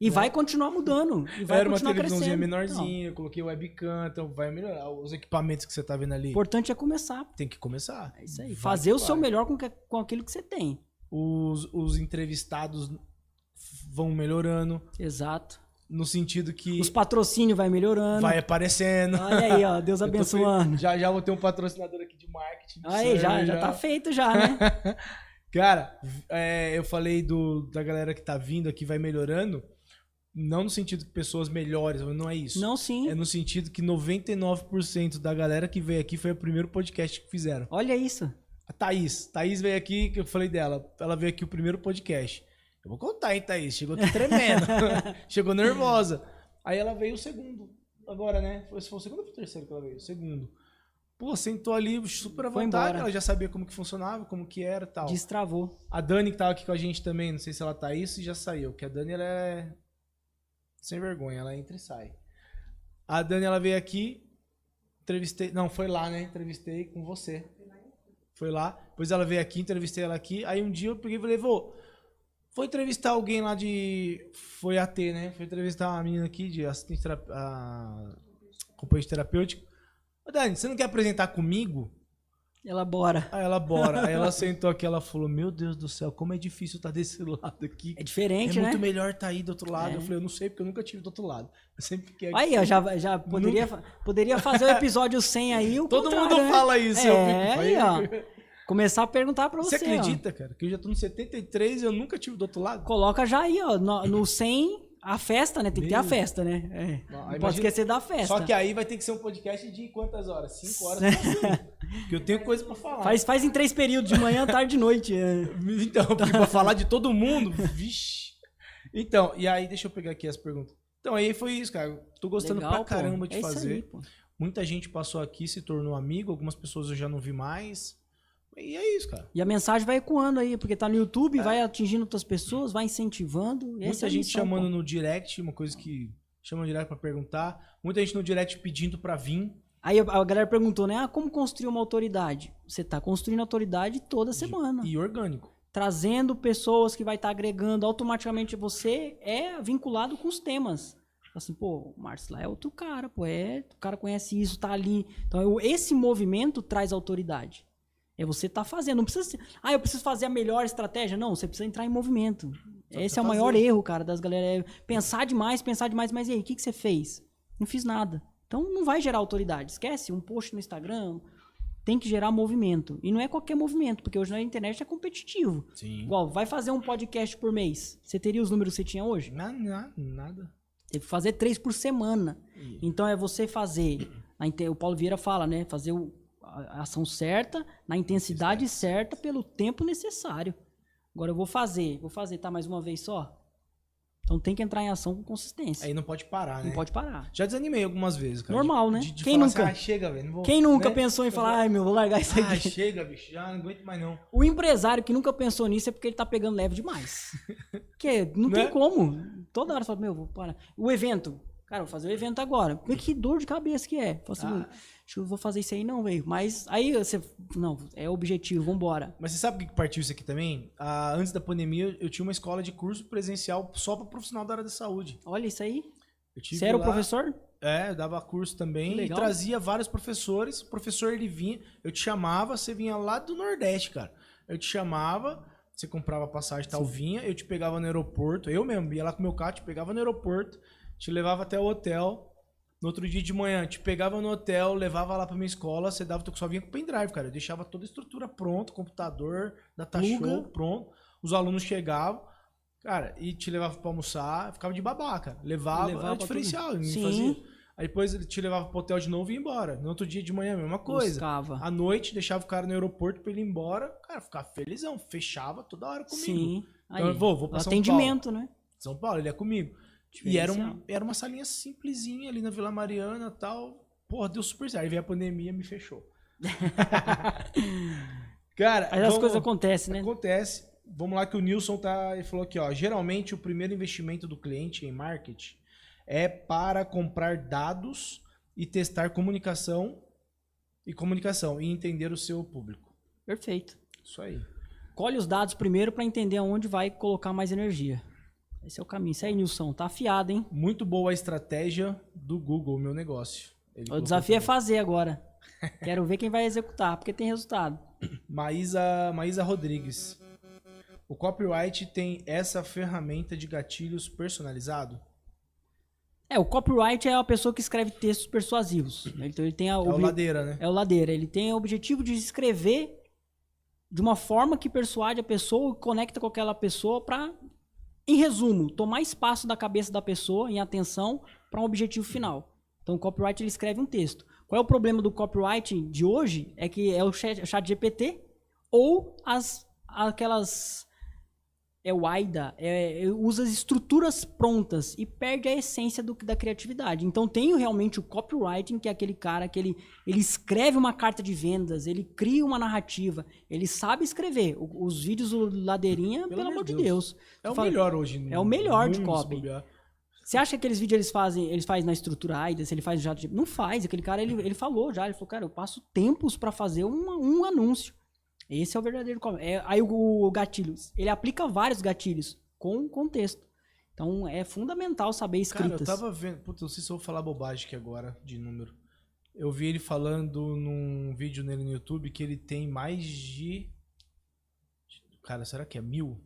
E vai continuar mudando, e vai Era uma continuar televisãozinha crescendo. menorzinha, eu coloquei webcam, então vai melhorar. Os equipamentos que você tá vendo ali, O importante é começar. tem que começar. É isso aí. Vai Fazer que o seu vai. melhor com aquilo que você tem. Os entrevistados vão melhorando, Exato. no sentido que Os patrocínios vai melhorando. vai aparecendo. Olha aí, ó, Deus Eu tô abençoando. Já vou ter um patrocinador aqui de marketing. Aí, já tá feito já, né? Cara, eu falei da galera que tá vindo aqui, vai melhorando. Não no sentido que pessoas melhores, não é isso. Não, sim. É no sentido que 99% da galera que veio aqui foi o primeiro podcast que fizeram. Olha isso. A Thaís veio aqui, que eu falei dela. Ela veio aqui o primeiro podcast. Eu vou contar, hein, Thaís? Chegou aqui tremendo. Chegou nervosa. Aí ela veio o segundo. Agora, né? Foi o segundo ou foi o terceiro que ela veio? O segundo. Pô, sentou ali super à Foi vontade. embora. Ela já sabia como que funcionava, como que era e tal. Destravou. A Dani, que tava aqui com a gente também, não sei se ela tá isso, já saiu. Porque a Dani, ela é sem vergonha, ela entra e sai. A Dani, ela veio aqui, entrevistei... Não, foi lá, né? Entrevistei com você. Foi lá. Depois ela veio aqui, entrevistei ela aqui. Aí um dia eu peguei e falei, vou entrevistar alguém lá de... Foi AT, né? Foi entrevistar uma menina aqui de assistente companhia terapêutica. Ô, Dani, você não quer apresentar comigo? Elabora. Aí ela, bora. Aí ela sentou aqui, ela falou, meu Deus do céu, como é difícil estar desse lado aqui. É diferente, É né? muito melhor estar aí do outro lado. É. Eu falei, eu não sei, porque eu nunca tive do outro lado. Eu sempre fiquei aqui. Aí, ó, já poderia fazer o episódio 100 aí, o Todo contrário, mundo né? fala isso. É, eu aí, ó. fico... Começar a perguntar pra você, Você acredita, cara, que eu já tô no 73 e eu nunca tive do outro ó. lado? Coloca já aí, ó, no 100, a festa, né? Tem que ter a Meu. festa, né? É. Não imagina- pode esquecer da festa. Só que aí vai ter que ser um podcast de quantas horas? 5 horas. Porque eu tenho coisa pra falar. Faz em 3 períodos, de manhã, tarde e noite. É. Então, porque pra falar de todo mundo, vixe. Então, e aí, deixa eu pegar aqui as perguntas. Então, aí foi isso, cara. Tô gostando Legal, pra caramba pô. de É isso fazer. aí, pô. Muita gente passou aqui, se tornou amigo. Algumas pessoas eu já não vi mais. E é isso, cara. E a mensagem vai ecoando aí, porque tá no YouTube, vai atingindo outras pessoas, vai incentivando. Essa é Muita a gente missão, chamando pô. no direct, uma coisa que chama no direct pra perguntar. Muita gente no direct pedindo pra vir. Aí a galera perguntou, né? Ah, como construir uma autoridade? Você tá construindo autoridade toda semana. E orgânico. Trazendo pessoas que vai estar agregando. Automaticamente você é vinculado com os temas. Assim, pô, o Márcio lá é outro cara, pô. O cara conhece isso, tá ali. Então, esse movimento traz autoridade. É você tá fazendo. Não precisa ser, eu preciso fazer a melhor estratégia. Não, você precisa entrar em movimento. Esse é o maior erro, cara, das galera. É pensar demais, mas e aí, o que você fez? Não fiz nada. Então não vai gerar autoridade. Esquece um post no Instagram, tem que gerar movimento. E não é qualquer movimento, porque hoje na internet é competitivo. Sim. Igual, vai fazer um podcast por mês. Você teria os números que você tinha hoje? Nada. Teve que fazer 3 por semana. Então é você fazer, o Paulo Vieira fala, né? Fazer a ação certa, na intensidade certa, pelo tempo necessário. Agora eu vou fazer, tá, mais uma vez só? Então tem que entrar em ação com consistência. Aí não pode parar, né? Não pode parar. Já desanimei algumas vezes, cara. Normal, né? De Quem falar nunca? assim, chega, velho. Não vou, Quem nunca né? pensou em falar, ai meu, vou largar isso aqui? Chega, bicho, já não aguento mais não. O empresário que nunca pensou nisso é porque ele tá pegando leve demais. Porque não Né? tem como. Toda hora você fala, meu, vou parar. O evento. Cara, vou fazer o evento agora. Que dor de cabeça que é. Fala assim, acho que eu vou fazer isso aí não, velho. Mas aí você... Não, é objetivo, vambora. Mas você sabe o que partiu isso aqui também? Antes da pandemia, eu tinha uma escola de curso presencial só para profissional da área da saúde. Olha isso aí. Você era o professor? Eu dava curso também e trazia vários professores. O professor, ele vinha, eu te chamava, você vinha lá do Nordeste, cara. Eu te chamava, você comprava passagem e tal, vinha, eu te pegava no aeroporto, eu mesmo ia lá com o meu carro, te pegava no aeroporto, te levava até o hotel. No outro dia de manhã, te pegava no hotel, levava lá pra minha escola, você dava, tu só vinha com o pendrive, cara. Eu deixava toda a estrutura pronta, computador, datashow pronto. Os alunos chegavam, cara, e te levava pra almoçar, ficava de babaca. Levava era diferencial, fazia. Aí depois ele te levava pro hotel de novo e ia embora. No outro dia de manhã, a mesma coisa. Buscava. À noite, deixava o cara no aeroporto pra ele ir embora. Cara, ficava felizão, fechava toda hora comigo. Sim. Então, eu vou pra São Paulo. Atendimento, né? São Paulo, ele é comigo. E era uma salinha simplesinha ali na Vila Mariana e tal. Porra, deu super certo. Aí veio a pandemia e me fechou. Cara, aí as coisas acontecem, né? Acontece. Vamos lá que o Nilson ele falou aqui, ó. Geralmente o primeiro investimento do cliente em marketing é para comprar dados e testar comunicação e entender o seu público. Perfeito. Isso aí. Colhe os dados primeiro para entender aonde vai colocar mais energia. Esse é o caminho. Isso aí, Nilson. Tá afiado, hein? Muito boa a estratégia do Google, meu negócio. O desafio é fazer agora. Quero ver quem vai executar, porque tem resultado. Maísa Rodrigues. O copyright tem essa ferramenta de gatilhos personalizado? O copyright é a pessoa que escreve textos persuasivos. Então ele tem o Ladeira, né? É o Ladeira. Ele tem o objetivo de escrever de uma forma que persuade a pessoa, conecta com aquela pessoa para, em resumo, tomar espaço da cabeça da pessoa em atenção para um objetivo final. Então o copyright ele escreve um texto. Qual é o problema do copyright de hoje? É que é o chat GPT ou aquelas... o AIDA, usa as estruturas prontas e perde a essência da criatividade. Então tem realmente o copywriting, que é aquele cara que ele escreve uma carta de vendas, ele cria uma narrativa, ele sabe escrever. Os vídeos do Ladeirinha, pelo amor de Deus. É o melhor hoje. É o melhor de copy. Você acha que aqueles vídeos eles fazem na estrutura AIDA, se ele faz já... Não faz, aquele cara ele falou já, ele falou, cara, eu passo tempos para fazer um anúncio. Esse é o verdadeiro copy. Aí o gatilho, ele aplica vários gatilhos com contexto. Então é fundamental saber escritas. Cara, eu tava vendo, puta, não sei se eu vou falar bobagem aqui agora de número. Eu vi ele falando num vídeo nele no YouTube que ele tem mais de... Cara, será que é 1000?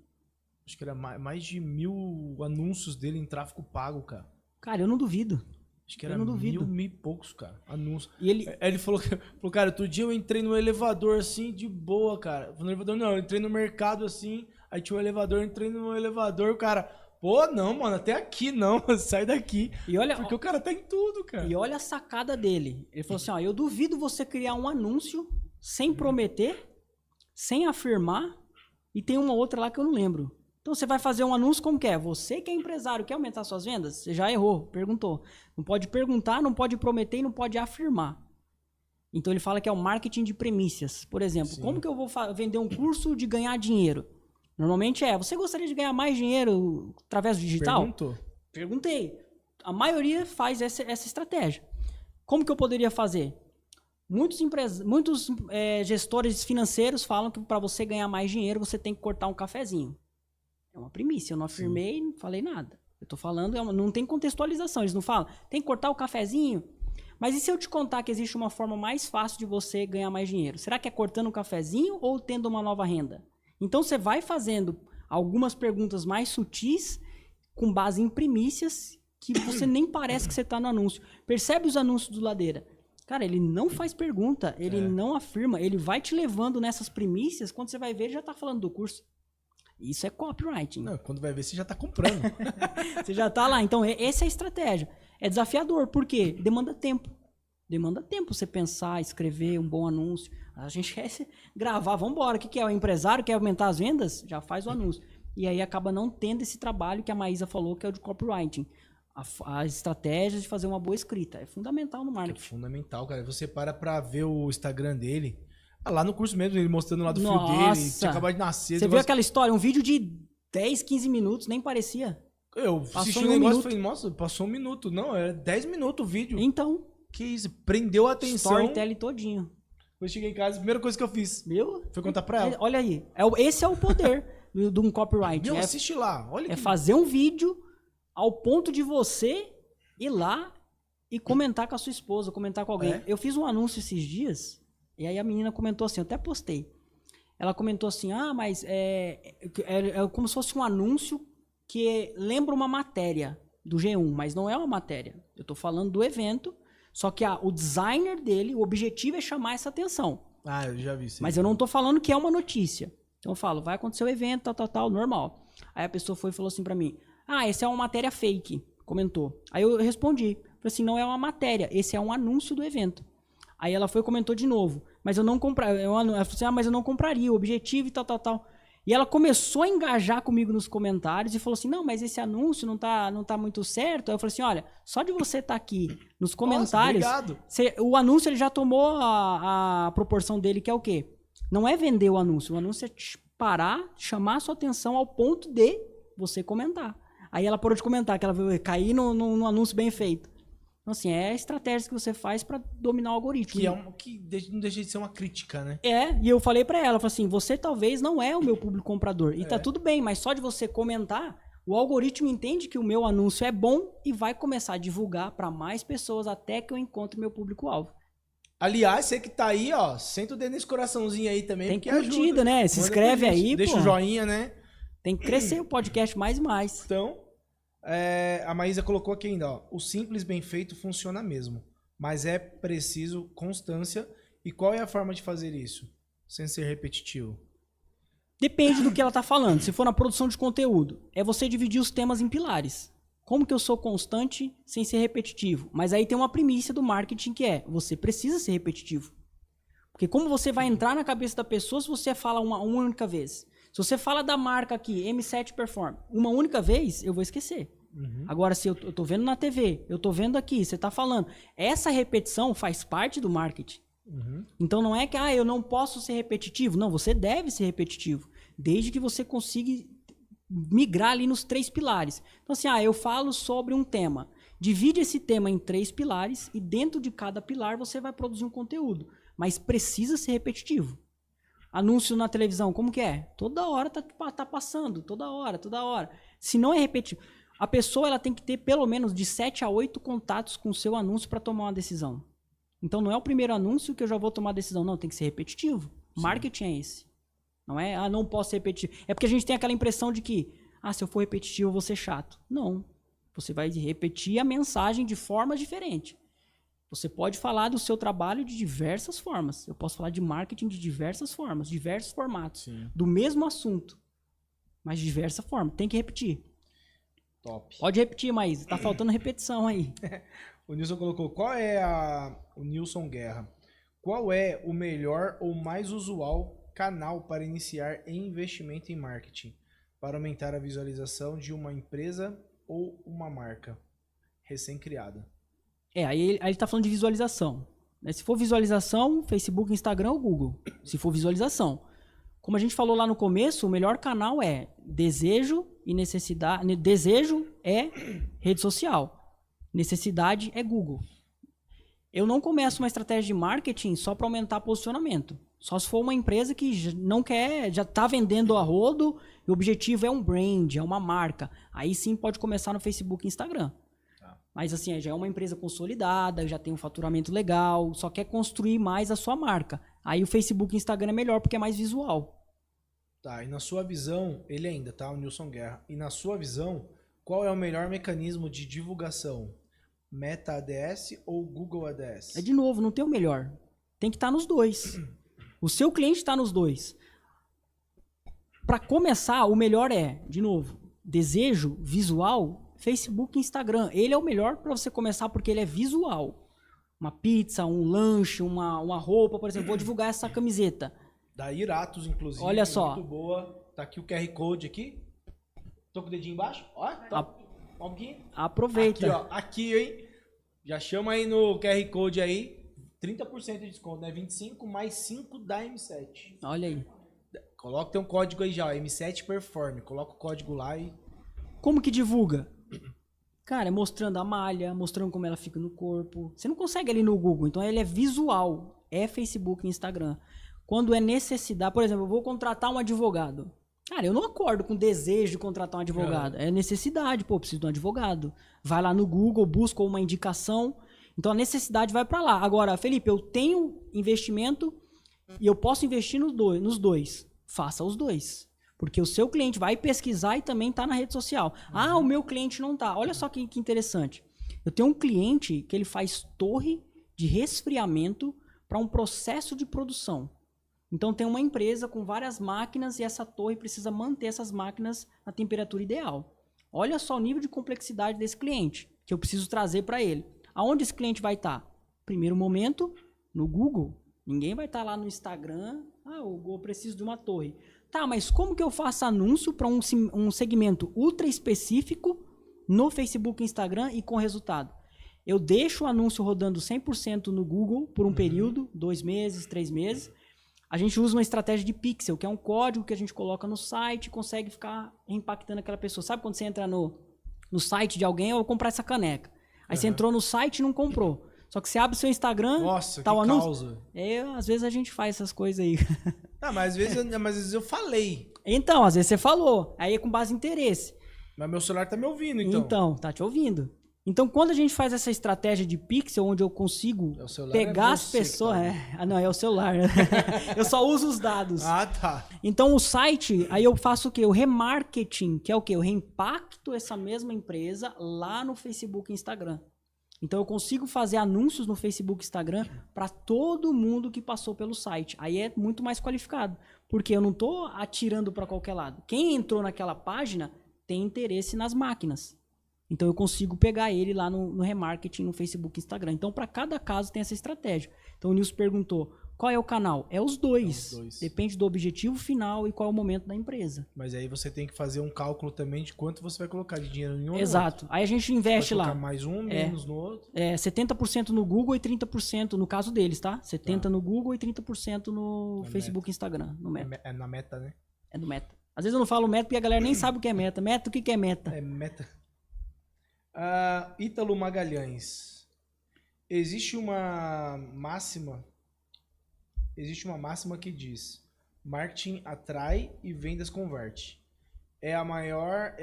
Acho que era mais de 1000 anúncios dele em tráfego pago, cara. Cara, eu não duvido. Acho que era 1000 e poucos, cara, anúncios. E ele... Aí ele falou, cara, outro dia eu entrei no elevador assim, de boa, cara. No elevador não, eu entrei no mercado assim, aí tinha um elevador, eu entrei no elevador, o cara, pô, não, mano, até aqui não, sai daqui. E olha, porque o cara tá em tudo, cara. E olha a sacada dele. Ele falou assim, ó, eu duvido você criar um anúncio sem prometer, sem afirmar, e tem uma outra lá que eu não lembro. Então você vai fazer um anúncio como que é? Você que é empresário, quer aumentar suas vendas? Você já errou, perguntou. Não pode perguntar, não pode prometer e não pode afirmar. Então ele fala que é o marketing de premissas. Por exemplo, como que eu vou vender um curso de ganhar dinheiro? Normalmente você gostaria de ganhar mais dinheiro através do digital? Perguntou. Perguntei. A maioria faz essa estratégia. Como que eu poderia fazer? Muitos gestores financeiros falam que para você ganhar mais dinheiro, você tem que cortar um cafezinho. É uma primícia, eu não afirmei, não falei nada. Eu tô falando, não tem contextualização, eles não falam, tem que cortar o cafezinho. Mas e se eu te contar que existe uma forma mais fácil de você ganhar mais dinheiro? Será que é cortando um cafezinho ou tendo uma nova renda? Então você vai fazendo algumas perguntas mais sutis, com base em primícias, que você nem parece que você tá no anúncio. Percebe os anúncios do Ladeira? Cara, ele não faz pergunta, ele não afirma, ele vai te levando nessas primícias, quando você vai ver, ele já tá falando do curso. Isso é copywriting. Não, quando vai ver, você já tá comprando. Você já tá lá. Então, essa é a estratégia. É desafiador, por quê? Demanda tempo. Demanda tempo você pensar, escrever um bom anúncio. A gente quer gravar, vamos embora. O que é? O empresário quer aumentar as vendas? Já faz o anúncio. E aí acaba não tendo esse trabalho que a Maísa falou, que é o de copywriting. A estratégia de fazer uma boa escrita. É fundamental no marketing. É fundamental, cara. Você pra ver o Instagram dele. Lá no curso mesmo, ele mostrando lá do filho dele. Tinha acabado de nascer. Você viu aquela história? Um vídeo de 10, 15 minutos, nem parecia. Eu assisti um negócio e falei, nossa, passou 1 minuto. Não, era 10 minutos o vídeo. Então. Que isso, prendeu a atenção. Storytelling todinho. Eu cheguei em casa, a primeira coisa que eu fiz foi contar pra ela. Olha aí, esse é o poder de um copyright. Assiste lá, olha. Fazer um vídeo ao ponto de você ir lá e comentar com a sua esposa, comentar com alguém. Eu fiz um anúncio esses dias, e aí a menina comentou assim, eu até postei. Ela comentou assim, mas é como se fosse um anúncio que lembra uma matéria do G1, mas não é uma matéria. Eu tô falando do evento, só que o designer dele, o objetivo é chamar essa atenção. Eu já vi isso. Mas eu não tô falando que é uma notícia. Então eu falo, vai acontecer o evento, tal, normal. Aí a pessoa foi e falou assim pra mim, essa é uma matéria fake, comentou. Aí eu respondi, falei assim, não é uma matéria, esse é um anúncio do evento. Aí ela foi e comentou de novo, mas eu não compraria. Ela falou assim, mas eu não compraria, o objetivo e tal. E ela começou a engajar comigo nos comentários e falou assim, não, mas esse anúncio não tá muito certo. Aí eu falei assim, olha, só de você estar aqui nos comentários, o anúncio ele já tomou a proporção dele, que é o quê? Não é vender o anúncio é parar, chamar a sua atenção ao ponto de você comentar. Aí ela parou de comentar, que ela veio cair no anúncio bem feito. Então, assim, é a estratégia que você faz para dominar o algoritmo. Que não deixa de ser uma crítica, né? E eu falei para ela, falei assim, você talvez não é o meu público comprador. E tá tudo bem, mas só de você comentar, o algoritmo entende que o meu anúncio é bom e vai começar a divulgar para mais pessoas até que eu encontre meu público-alvo. Aliás, você que tá aí, ó, senta o dedo nesse coraçãozinho aí também. Tem curtida, né? Se inscreve aí, deixa o joinha, né? Tem que crescer o podcast mais e mais. Então, a Maísa colocou aqui ainda, ó, o simples bem feito funciona mesmo, mas é preciso constância. E qual é a forma de fazer isso? Sem ser repetitivo. Depende do que ela tá falando. Se for na produção de conteúdo, é você dividir os temas em pilares. Como que eu sou constante sem ser repetitivo? Mas aí tem uma premissa do marketing que é, você precisa ser repetitivo. Porque como você vai entrar na cabeça da pessoa se você fala uma única vez? Se você fala da marca aqui, M7 Perform, uma única vez, eu vou esquecer. Agora, se eu tô vendo na TV, eu tô vendo aqui, você tá falando. Essa repetição faz parte do marketing. Então não é que eu não posso ser repetitivo. Não, você deve ser repetitivo. Desde que você consiga migrar ali nos 3 pilares. Então assim, eu falo sobre um tema. Divide esse tema em 3 pilares e dentro de cada pilar você vai produzir um conteúdo. Mas precisa ser repetitivo. Anúncio na televisão, como que é? Toda hora tá passando, toda hora. Se não é repetitivo, a pessoa ela tem que ter pelo menos de 7 a 8 contatos com o seu anúncio para tomar uma decisão. Então não é o primeiro anúncio que eu já vou tomar decisão, não, tem que ser repetitivo. Sim. Marketing é esse. Não é, não posso ser repetitivo. É porque a gente tem aquela impressão de que, se eu for repetitivo eu vou ser chato. Não. Você vai repetir a mensagem de formas diferentes. Você pode falar do seu trabalho de diversas formas. Eu posso falar de marketing de diversas formas, diversos formatos. Sim. Do mesmo assunto, mas de diversa forma. Tem que repetir. Top. Pode repetir, mas tá faltando repetição aí. O Nilson colocou, o Nilson Guerra, qual é o melhor ou mais usual canal para iniciar investimento em marketing, para aumentar a visualização de uma empresa ou uma marca recém-criada? Aí ele tá falando de visualização. Né? Se for visualização, Facebook, Instagram ou Google. Se for visualização. Como a gente falou lá no começo, o melhor canal é desejo e necessidade. Desejo é rede social. Necessidade é Google. Eu não começo uma estratégia de marketing só para aumentar posicionamento. Só se for uma empresa que não quer, já está vendendo a rodo e o objetivo é um brand, é uma marca. Aí sim pode começar no Facebook e Instagram. Mas assim, já é uma empresa consolidada, já tem um faturamento legal, só quer construir mais a sua marca. Aí o Facebook e Instagram é melhor porque é mais visual. Tá, e na sua visão, ele ainda, tá? O Nilson Guerra. E na sua visão, qual é o melhor mecanismo de divulgação? Meta ADS ou Google ADS? De novo, não tem o melhor. Tem que estar nos dois. O seu cliente está nos dois. Para começar, o melhor é, de novo, desejo visual, Facebook e Instagram. Ele é o melhor para você começar porque ele é visual. Uma pizza, um lanche, uma roupa, por exemplo. Vou divulgar essa camiseta. Da Iratus, inclusive. Olha só. Muito boa. Tá aqui o QR Code aqui. Tô com o dedinho embaixo. Ó, tá. Um pouquinho. Aproveita. Aqui, ó. Aqui, hein? Já chama aí no QR Code aí. 30% de desconto, né? 25 mais 5 da M7. Olha aí. Coloca, tem um código aí já, ó, M7 Perform. Coloca o código lá e... Como que divulga? Cara, é mostrando a malha, mostrando como ela fica no corpo. Você não consegue ali no Google, então ele é visual. É Facebook e Instagram. Quando é necessidade, por exemplo, eu vou contratar um advogado. Cara, eu não acordo com desejo de contratar um advogado. É necessidade, pô, preciso de um advogado. Vai lá no Google, busca uma indicação. Então a necessidade vai para lá. Agora, Felipe, eu tenho investimento e eu posso investir nos dois. Faça os dois. Porque o seu cliente vai pesquisar e também está na rede social. Ah, o meu cliente não está. Olha só que interessante. Eu tenho um cliente que ele faz torre de resfriamento para um processo de produção. Então tem uma empresa com várias máquinas e essa torre precisa manter essas máquinas na temperatura ideal. Olha só o nível de complexidade desse cliente que eu preciso trazer para ele. Aonde esse cliente vai estar? Primeiro momento, no Google. Ninguém vai estar lá no Instagram. Ah, eu preciso de uma torre. Tá, mas como que eu faço anúncio para um segmento ultra específico no Facebook e Instagram e com resultado? Eu deixo o anúncio rodando 100% no Google por um período, 2 meses, 3 meses. A gente usa uma estratégia de pixel, que é um código que a gente coloca no site e consegue ficar impactando aquela pessoa. Sabe quando você entra no site de alguém, eu vou comprar essa caneca. Aí você entrou no site e não comprou. Só que você abre o seu Instagram, nossa, tá o anúncio. Causa. Às vezes a gente faz essas coisas aí. Ah, mas às vezes eu falei. Então, às vezes você falou. Aí é com base em interesse. Mas meu celular tá me ouvindo, então. Então, tá te ouvindo. Então, quando a gente faz essa estratégia de pixel, onde eu consigo pegar as pessoas... não, é o celular. Eu só uso os dados. Ah, tá. Então, o site, aí eu faço o quê? O remarketing, que é o quê? Eu reimpacto essa mesma empresa lá no Facebook e Instagram. Então, eu consigo fazer anúncios no Facebook e Instagram para todo mundo que passou pelo site. Aí é muito mais qualificado, porque eu não estou atirando para qualquer lado. Quem entrou naquela página tem interesse nas máquinas. Então, eu consigo pegar ele lá no remarketing, no Facebook e Instagram. Então, para cada caso tem essa estratégia. Então, o Nilson perguntou, qual é o canal? É os dois. Depende do objetivo final e qual é o momento da empresa. Mas aí você tem que fazer um cálculo também de quanto você vai colocar de dinheiro em um. Exato. Aí a gente investe lá. Mais um, menos no outro. 70% no Google e 30% no caso deles, tá? 70% no Google e 30% no Facebook e Instagram. No Meta. É na Meta, né? É no Meta. Às vezes eu não falo Meta porque a galera nem sabe o que é Meta. Meta, o que é Meta? É Meta. Ítalo Magalhães. Existe uma máxima que diz: marketing atrai e vendas converte. A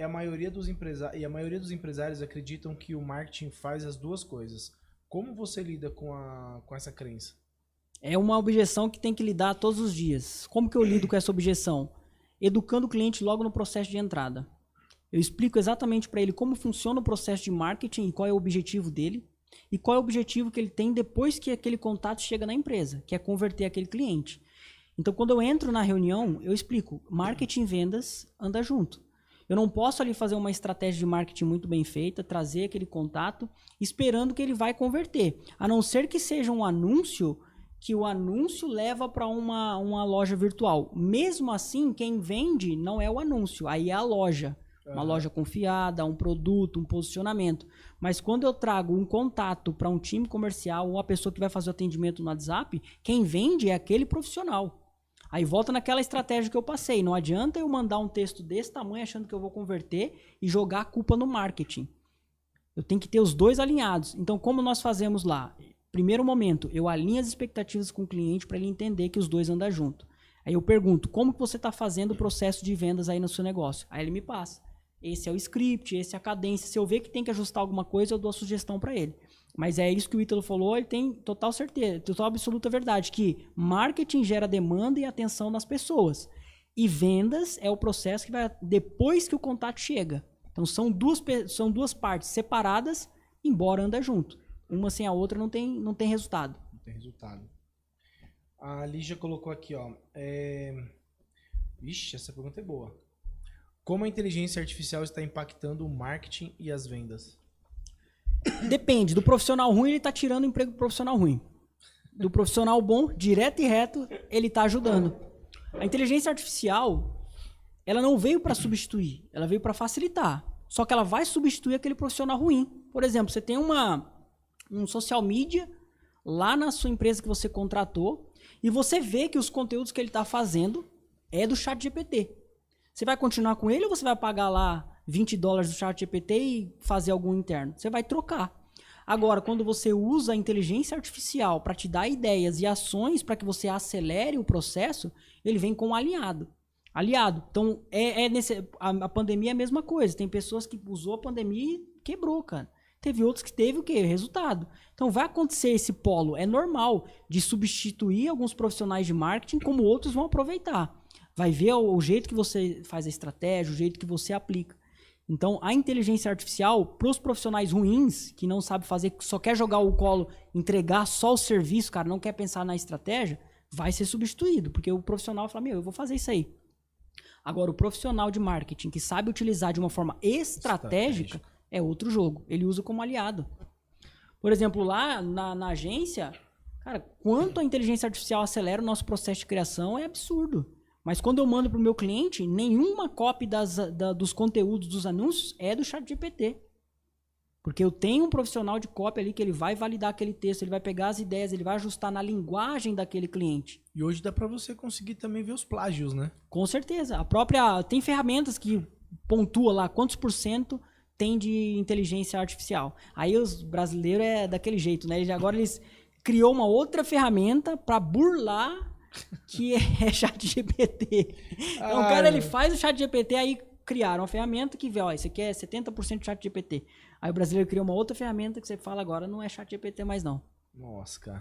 maioria dos empresários acreditam que o marketing faz as duas coisas. Como você lida com essa crença? É uma objeção que tem que lidar todos os dias. Como que eu lido com essa objeção? Educando o cliente logo no processo de entrada. Eu explico exatamente para ele como funciona o processo de marketing e qual é o objetivo dele e qual é o objetivo que ele tem depois que aquele contato chega na empresa, que é converter aquele cliente. Então, quando eu entro na reunião, eu explico, marketing e vendas anda junto. Eu não posso ali fazer uma estratégia de marketing muito bem feita, trazer aquele contato, esperando que ele vai converter. A não ser que seja um anúncio, que o anúncio leva para uma loja virtual. Mesmo assim, quem vende não é o anúncio, aí é a loja. Uma loja confiada, um produto, um posicionamento. Mas quando eu trago um contato para um time comercial ou a pessoa que vai fazer o atendimento no WhatsApp, quem vende é aquele profissional. Aí volta naquela estratégia que eu passei. Não adianta eu mandar um texto desse tamanho achando que eu vou converter e jogar a culpa no marketing. Eu tenho que ter os dois alinhados. Então, como nós fazemos lá? Primeiro momento, eu alinho as expectativas com o cliente para ele entender que os dois andam junto. Aí eu pergunto, como que você está fazendo o processo de vendas aí no seu negócio? Aí ele me passa. Esse é o script, esse é a cadência. Se eu ver que tem que ajustar alguma coisa, eu dou a sugestão para ele. Mas é isso que o Ítalo falou, ele tem total certeza, total absoluta verdade, que marketing gera demanda e atenção nas pessoas. E vendas é o processo que vai depois que o contato chega. Então são duas partes separadas embora anda junto. Uma sem a outra não tem resultado. Não tem resultado. A Lígia colocou aqui, ó. Ixi, essa pergunta é boa. Como a inteligência artificial está impactando o marketing e as vendas? Depende. Do profissional ruim, ele tá tirando o emprego do profissional ruim. Do profissional bom, direto e reto, ele tá ajudando. A inteligência artificial, ela não veio para substituir, ela veio para facilitar. Só que ela vai substituir aquele profissional ruim. Por exemplo, você tem um social media lá na sua empresa que você contratou e você vê que os conteúdos que ele está fazendo é do ChatGPT. Você vai continuar com ele ou você vai pagar lá $20 do ChatGPT e fazer algum interno? Você vai trocar. Agora, quando você usa a inteligência artificial para te dar ideias e ações para que você acelere o processo, ele vem com um aliado. Então, a pandemia é a mesma coisa. Tem pessoas que usou a pandemia e quebrou, cara. Teve outros que teve o quê? Resultado. Então, vai acontecer esse polo. É normal de substituir alguns profissionais de marketing, como outros vão aproveitar. Vai ver o jeito que você faz a estratégia, o jeito que você aplica. Então, a inteligência artificial, para os profissionais ruins, que não sabem fazer, que só quer jogar o colo, entregar só o serviço, cara, não quer pensar na estratégia, vai ser substituído. Porque o profissional fala, eu vou fazer isso aí. Agora, o profissional de marketing que sabe utilizar de uma forma estratégica é outro jogo. Ele usa como aliado. Por exemplo, lá na agência, cara, quanto a inteligência artificial acelera o nosso processo de criação é absurdo. Mas quando eu mando para o meu cliente, nenhuma cópia dos conteúdos dos anúncios é do ChatGPT. Porque eu tenho um profissional de cópia ali que ele vai validar aquele texto, ele vai pegar as ideias, ele vai ajustar na linguagem daquele cliente. E hoje dá para você conseguir também ver os plágios, né? Com certeza. Tem ferramentas que pontua lá quantos % tem de inteligência artificial. Aí os brasileiros é daquele jeito, né? Agora eles criou uma outra ferramenta para burlar que é ChatGPT. Então, o cara ele faz o ChatGPT, aí criaram uma ferramenta que vê, ó, isso aqui é 70% ChatGPT. Aí o brasileiro criou uma outra ferramenta que você fala agora, não é ChatGPT mais não. Nossa, cara.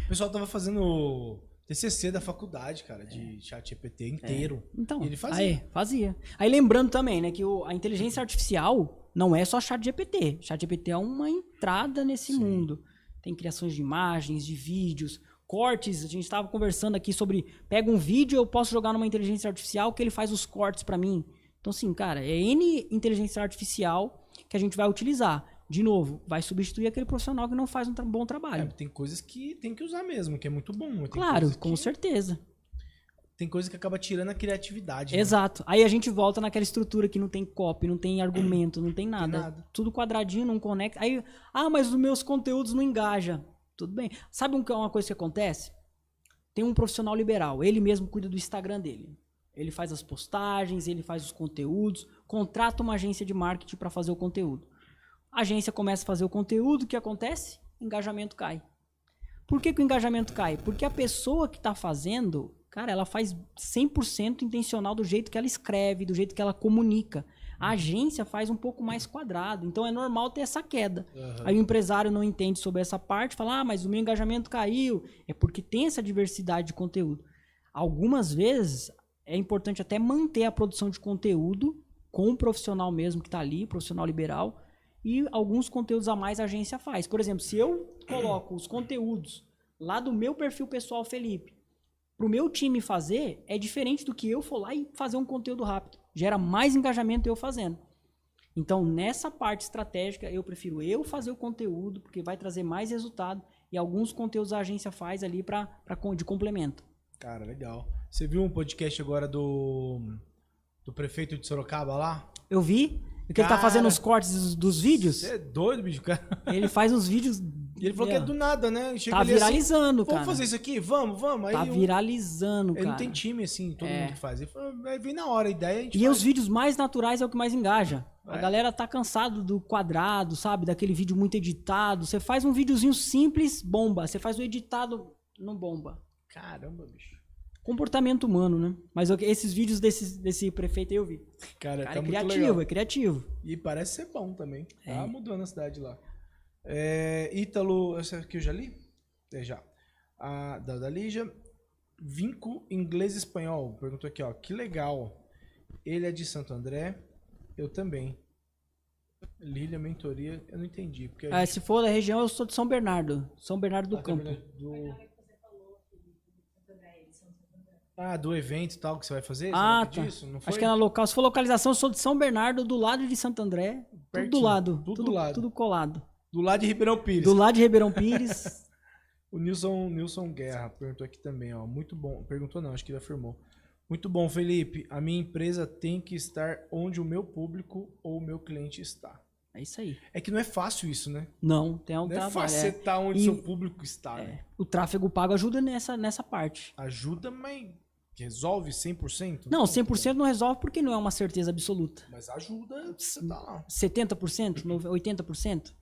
O pessoal tava fazendo TCC da faculdade, cara, de ChatGPT inteiro. Então, e ele fazia. Fazia. Aí lembrando também, né, que a inteligência artificial não é só ChatGPT. ChatGPT é uma entrada nesse mundo. Tem criações de imagens, de vídeos, cortes. A gente estava conversando aqui sobre, pega um vídeo, eu posso jogar numa inteligência artificial que ele faz os cortes para mim. Então, assim, cara, é N inteligência artificial que a gente vai utilizar. De novo, vai substituir aquele profissional que não faz um bom trabalho. Tem coisas que tem que usar mesmo, que é muito bom. Claro, com certeza. Tem coisa que acaba tirando a criatividade. Exato. Né? Aí a gente volta naquela estrutura que não tem copy, não tem argumento, não tem nada. Tudo quadradinho, não conecta. Aí, mas os meus conteúdos não engajam. Tudo bem. Sabe uma coisa que acontece? Tem um profissional liberal, ele mesmo cuida do Instagram dele. Ele faz as postagens, ele faz os conteúdos, contrata uma agência de marketing para fazer o conteúdo. A agência começa a fazer o conteúdo, o que acontece? Engajamento cai. Por que o engajamento cai? Porque a pessoa que está fazendo, cara, ela faz 100% intencional do jeito que ela escreve, do jeito que ela comunica. A agência faz um pouco mais quadrado, então é normal ter essa queda. Aí o empresário não entende sobre essa parte, fala, mas o meu engajamento caiu. É porque tem essa diversidade de conteúdo. Algumas vezes é importante até manter a produção de conteúdo com o profissional mesmo que está ali, profissional liberal, e alguns conteúdos a mais a agência faz. Por exemplo, se eu coloco os conteúdos lá do meu perfil pessoal, Felipe, para o meu time fazer, é diferente do que eu for lá e fazer um conteúdo rápido. Gera mais engajamento eu fazendo. Então, nessa parte estratégica, eu prefiro eu fazer o conteúdo, porque vai trazer mais resultado, e alguns conteúdos a agência faz ali de complemento. Cara, legal. Você viu um podcast agora do prefeito de Sorocaba lá? Eu vi. Porque ele tá fazendo os cortes dos vídeos. Você é doido, bicho, cara. Ele faz uns vídeos. E ele falou que é do nada, né? Tá viralizando, assim, cara. Vamos fazer isso aqui? Vamos. Aí tá viralizando, cara. Ele não tem time, assim, todo mundo que faz. Ele falou, vai vir na hora, a ideia a gente E faz. os vídeos mais naturais é o que mais engaja. A galera tá cansado do quadrado, sabe? Daquele vídeo muito editado. Você faz um videozinho simples, bomba. Você faz o editado, não bomba. Caramba, bicho. Comportamento humano, né? Mas esses vídeos desse prefeito aí eu vi. Cara tá é muito criativo, legal. É criativo. E parece ser bom também. Tá mudando a cidade lá. Ítalo, essa aqui eu já li? Já. A da Lígia. Vinco inglês e espanhol. Perguntou aqui, ó. Que legal. Ele é de Santo André. Eu também. Lília, mentoria, eu não entendi. Porque Se for da região, eu sou de São Bernardo. São Bernardo do Campo. Do evento e tal que você vai fazer? Tá. Disso? Não foi? Acho que é na local. Se for localização, eu sou de São Bernardo, do lado de Santo André. Pertinho, Tudo do lado. tudo do lado. Tudo colado. Do lado de Ribeirão Pires. Do lado de Ribeirão Pires. O Nilson Guerra perguntou aqui também, ó. Muito bom. Perguntou não, acho que ele afirmou. Muito bom, Felipe. A minha empresa tem que estar onde o meu público ou o meu cliente está. É isso aí. É que não é fácil isso, né? Não, tem um Não trabalho. é fácil você estar onde o seu público está. Né? O tráfego pago ajuda nessa parte. Ajuda, mas resolve 100%? Não, 100% não resolve porque não é uma certeza absoluta. Mas ajuda, você tá lá. 70%? 80%? Deixa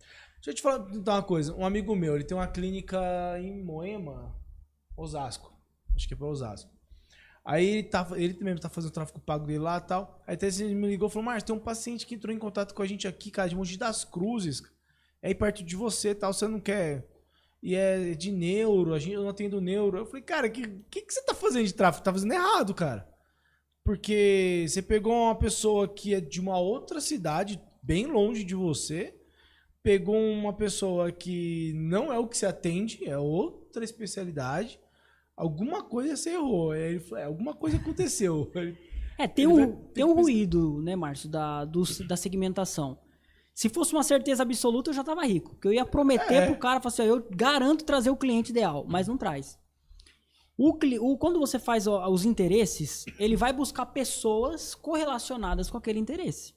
eu te falar uma coisa. Um amigo meu, ele tem uma clínica em Moema, Osasco. Acho que é pra Osasco. Aí ele também tá fazendo o tráfego pago dele lá e tal. Aí até ele me ligou e falou, Márcio, tem um paciente que entrou em contato com a gente aqui, cara, de Mogi das Cruzes. É aí perto de você e tal, você não quer... E é de neuro, eu não atendo neuro. Eu falei, cara, que você tá fazendo de tráfego? Tá fazendo errado, cara. Porque você pegou uma pessoa que é de uma outra cidade, bem longe de você, pegou uma pessoa que não é o que se atende, é outra especialidade, alguma coisa você errou. Aí ele falou, alguma coisa aconteceu. Tem um ruído, né, Márcio, da segmentação. Se fosse uma certeza absoluta, eu já tava rico. Porque eu ia prometer pro cara, falar assim, eu garanto trazer o cliente ideal, mas não traz. Quando você faz os interesses, ele vai buscar pessoas correlacionadas com aquele interesse.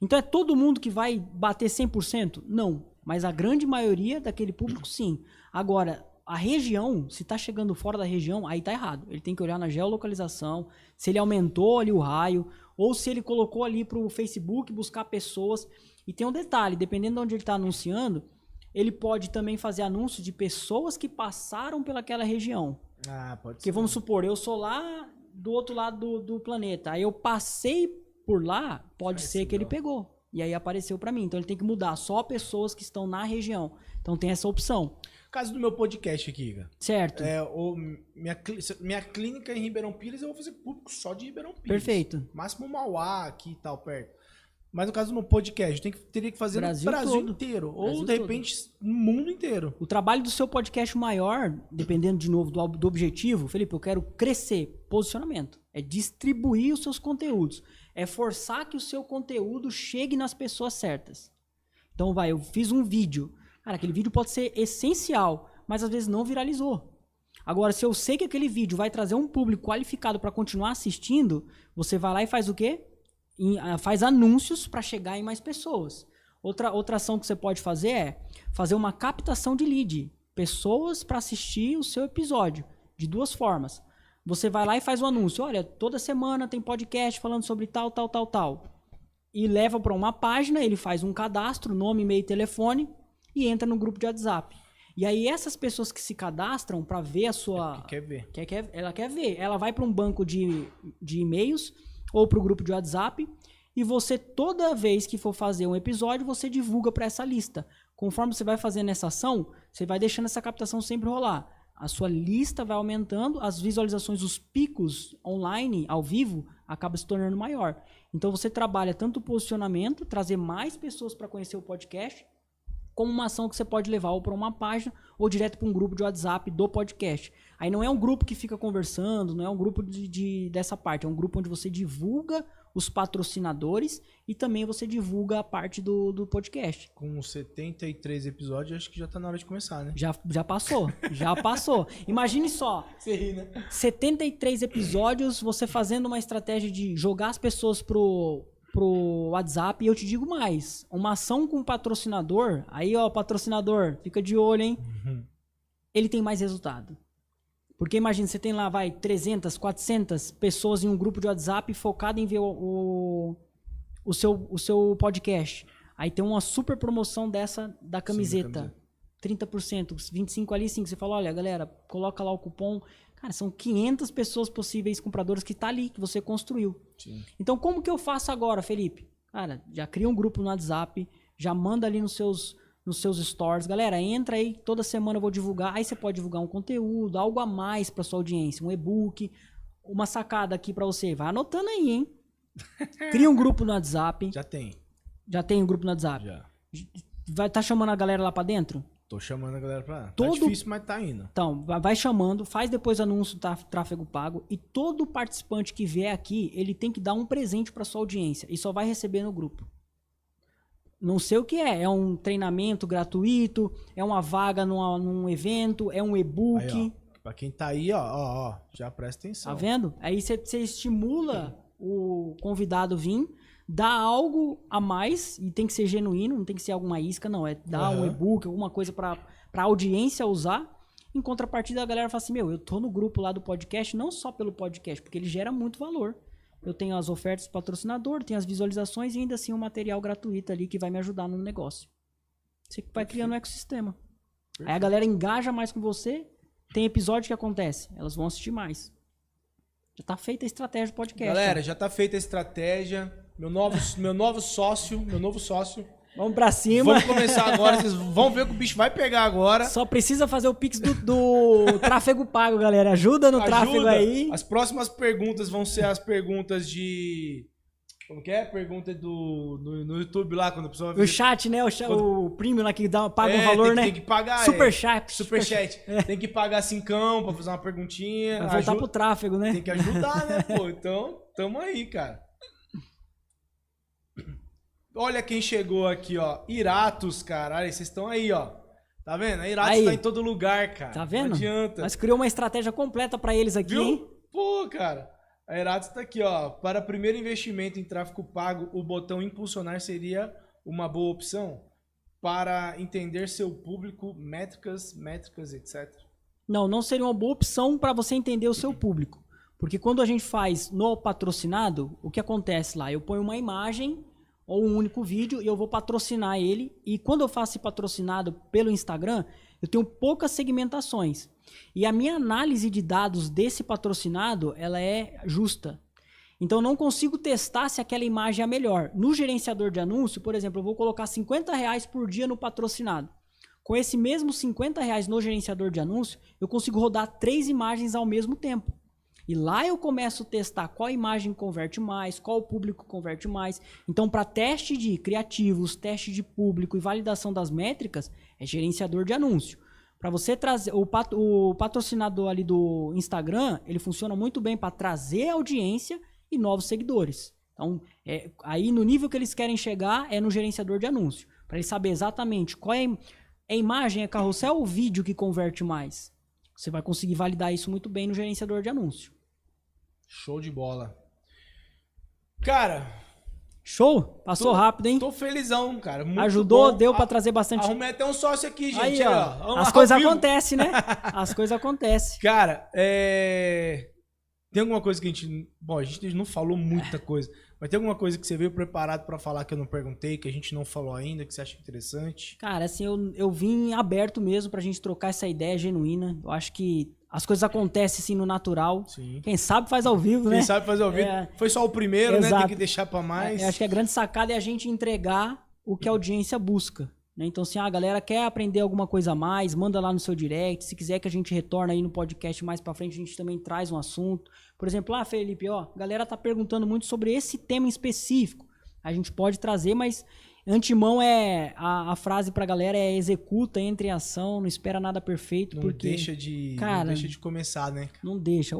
Então é todo mundo que vai bater 100%? Não. Mas a grande maioria daquele público, sim. Agora, a região, se tá chegando fora da região, aí tá errado. Ele tem que olhar na geolocalização, se ele aumentou ali o raio, ou se ele colocou ali pro Facebook buscar pessoas. E tem um detalhe, dependendo de onde ele está anunciando, ele pode também fazer anúncio de pessoas que passaram pelaquela região. Pode ser. Porque vamos supor, eu sou lá do outro lado do planeta, aí eu passei por lá, pode ser que ele pegou. E aí apareceu para mim. Então ele tem que mudar só pessoas que estão na região. Então tem essa opção. Caso do meu podcast aqui, cara. Certo. Minha clínica em Ribeirão Pires, eu vou fazer público só de Ribeirão Pires. Perfeito. Máximo Mauá aqui e tal, perto. Mas no caso do meu podcast, teria que fazer no Brasil inteiro. Ou, de repente, no mundo inteiro. O trabalho do seu podcast maior, dependendo, de novo, do objetivo, Felipe, eu quero crescer. Posicionamento. É distribuir os seus conteúdos. É forçar que o seu conteúdo chegue nas pessoas certas. Então, eu fiz um vídeo. Cara, aquele vídeo pode ser essencial, mas às vezes não viralizou. Agora, se eu sei que aquele vídeo vai trazer um público qualificado para continuar assistindo, você vai lá e faz o quê? Faz anúncios para chegar em mais pessoas. Outra ação que você pode fazer é fazer uma captação de lead. Pessoas para assistir o seu episódio. De duas formas. Você vai lá e faz um anúncio. Olha, toda semana tem podcast falando sobre tal. E leva para uma página, ele faz um cadastro, nome, e-mail e telefone, e entra no grupo de WhatsApp. E aí essas pessoas que se cadastram para ver a sua... quer ver. Ela quer ver. Ela vai para um banco de e-mails ou para o grupo de WhatsApp, e você, toda vez que for fazer um episódio, você divulga para essa lista. Conforme você vai fazendo essa ação, você vai deixando essa captação sempre rolar. A sua lista vai aumentando, as visualizações, os picos online, ao vivo, acaba se tornando maior. Então você trabalha tanto o posicionamento, trazer mais pessoas para conhecer o podcast, como uma ação que você pode levar ou para uma página ou direto para um grupo de WhatsApp do podcast. Aí não é um grupo que fica conversando, não é um grupo dessa parte, é um grupo onde você divulga os patrocinadores e também você divulga a parte do podcast. Com 73 episódios, acho que já tá na hora de começar, né? Já passou. Imagine só, Você ri, né? 73 episódios, você fazendo uma estratégia de jogar as pessoas pro WhatsApp, e eu te digo mais, uma ação com patrocinador, aí patrocinador, fica de olho, hein? Ele tem mais resultado. Porque imagina, você tem lá, 300, 400 pessoas em um grupo de WhatsApp focado em ver o seu podcast. Aí tem uma super promoção dessa da camiseta. 30%, 25% ali, sim. Você fala, olha, galera, coloca lá o cupom. Cara, são 500 pessoas possíveis compradoras que tá ali, que você construiu. Sim. Então, como que eu faço agora, Felipe? Cara, já cria um grupo no WhatsApp, já manda ali nos seus stories. Galera, entra aí, toda semana eu vou divulgar. Aí você pode divulgar um conteúdo, algo a mais para sua audiência, um e-book, uma sacada aqui para você. Vai anotando aí, hein? Cria um grupo no WhatsApp. Já tem. Já tem um grupo no WhatsApp? Já. Vai estar chamando a galera lá pra dentro? Tô chamando a galera pra... Todo... Tá difícil, mas tá indo. Então, vai chamando, faz depois anúncio do tráfego pago e todo participante que vier aqui, ele tem que dar um presente pra sua audiência e só vai receber no grupo. Não sei o que é um treinamento gratuito, é uma vaga num evento, é um e-book. Aí, ó, pra quem tá aí, ó, já presta atenção. Tá vendo? Aí você estimula o convidado vir, dá algo a mais, e tem que ser genuíno, não tem que ser alguma isca, não. É dar um e-book, alguma coisa pra audiência usar. Em contrapartida, a galera fala assim, eu tô no grupo lá do podcast, não só pelo podcast, porque ele gera muito valor. Eu tenho as ofertas do patrocinador, tenho as visualizações e ainda assim um material gratuito ali que vai me ajudar no negócio. Você vai criando um ecossistema. Perfeito. Aí a galera engaja mais com você, tem episódio que acontece, elas vão assistir mais. Já tá feita a estratégia do podcast. Galera, já tá feita a estratégia. Meu novo sócio. Vamos pra cima. Vamos começar agora. Vocês vão ver que o bicho vai pegar agora. Só precisa fazer o pix do tráfego pago, galera. Ajuda no tráfego aí. As próximas perguntas vão ser as perguntas de... Como que é? Pergunta no YouTube lá, quando a pessoa... O chat, né? O premium lá que paga um valor, né? Tem que pagar. Superchat. Superchat. Tem que pagar 5 pra fazer uma perguntinha. Vai voltar pro tráfego, né? Tem que ajudar, né, pô? Então, tamo aí, cara. Olha quem chegou aqui, ó. Iratus, caralho. Vocês estão aí, ó. Tá vendo? A Iratus tá em todo lugar, cara. Tá vendo? Não adianta. Nós criamos uma estratégia completa pra eles aqui, viu? Hein? Pô, cara. A Iratus tá aqui, ó. Para primeiro investimento em tráfego pago, o botão impulsionar seria uma boa opção para entender seu público, métricas, etc. Não seria uma boa opção para você entender o seu público. Porque quando a gente faz no patrocinado, o que acontece lá? Eu ponho uma imagem ou um único vídeo e eu vou patrocinar ele. E quando eu faço esse patrocinado pelo Instagram, eu tenho poucas segmentações. E a minha análise de dados desse patrocinado, ela é justa. Então eu não consigo testar se aquela imagem é a melhor. No gerenciador de anúncio, por exemplo, eu vou colocar R$50 por dia no patrocinado. Com esse mesmo R$50 no gerenciador de anúncio, eu consigo rodar 3 imagens ao mesmo tempo. E lá eu começo a testar qual imagem converte mais, qual público converte mais. Então, para teste de criativos, teste de público e validação das métricas, é gerenciador de anúncio. Para você trazer o patrocinador ali do Instagram, ele funciona muito bem para trazer audiência e novos seguidores. Então, aí no nível que eles querem chegar é no gerenciador de anúncio. Para ele saber exatamente qual é a imagem, é carrossel ou vídeo que converte mais. Você vai conseguir validar isso muito bem no gerenciador de anúncio. Show de bola. Cara... Show? Passou rápido, hein? Tô felizão, cara. Muito ajudou, bom. deu pra trazer bastante... Arrumei até um sócio aqui, gente. Aí, ó. As coisas acontecem, né? As coisas acontecem. Cara, tem alguma coisa que a gente... Bom, a gente não falou muita coisa, mas tem alguma coisa que você veio preparado pra falar que eu não perguntei, que a gente não falou ainda, que você acha interessante? Cara, assim, eu vim aberto mesmo pra gente trocar essa ideia genuína. Eu acho que as coisas acontecem assim no natural. Sim. Quem sabe faz ao vivo, né? Quem sabe faz ao vivo. Foi só o primeiro, exato. Né? Tem que deixar pra mais. Eu acho que a grande sacada é a gente entregar o que a audiência busca. Né? Então, assim, a galera quer aprender alguma coisa a mais, manda lá no seu direct. Se quiser que a gente retorne aí no podcast mais pra frente, a gente também traz um assunto. Por exemplo, Felipe, ó, a galera tá perguntando muito sobre esse tema em específico. A gente pode trazer, mas antemão a frase pra galera é executa, entre em ação, não espera nada perfeito. Não porque, deixa de começar, né? Não deixa.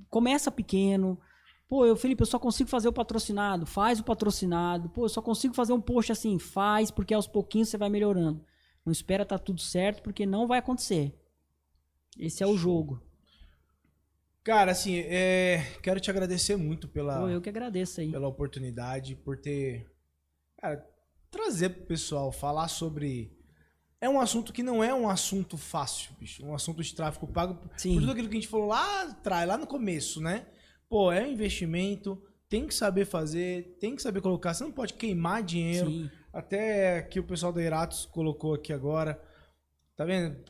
Começa pequeno. Pô, Felipe, eu só consigo fazer o patrocinado. Faz o patrocinado. Pô, eu só consigo fazer um post assim. Faz, porque aos pouquinhos você vai melhorando. Não espera tá tudo certo, porque não vai acontecer. Esse é o jogo. Cara, assim, quero te agradecer muito pela... eu que agradeço aí. Pela oportunidade, por ter... Cara, trazer pro pessoal, falar sobre... É um assunto que não é um assunto fácil, bicho. Um assunto de tráfego pago. Sim. Por tudo aquilo que a gente falou lá atrás, lá no começo, né? Pô, é um investimento, tem que saber fazer, tem que saber colocar. Você não pode queimar dinheiro. Sim. Até que o pessoal da Iratus colocou aqui agora. Tá vendo?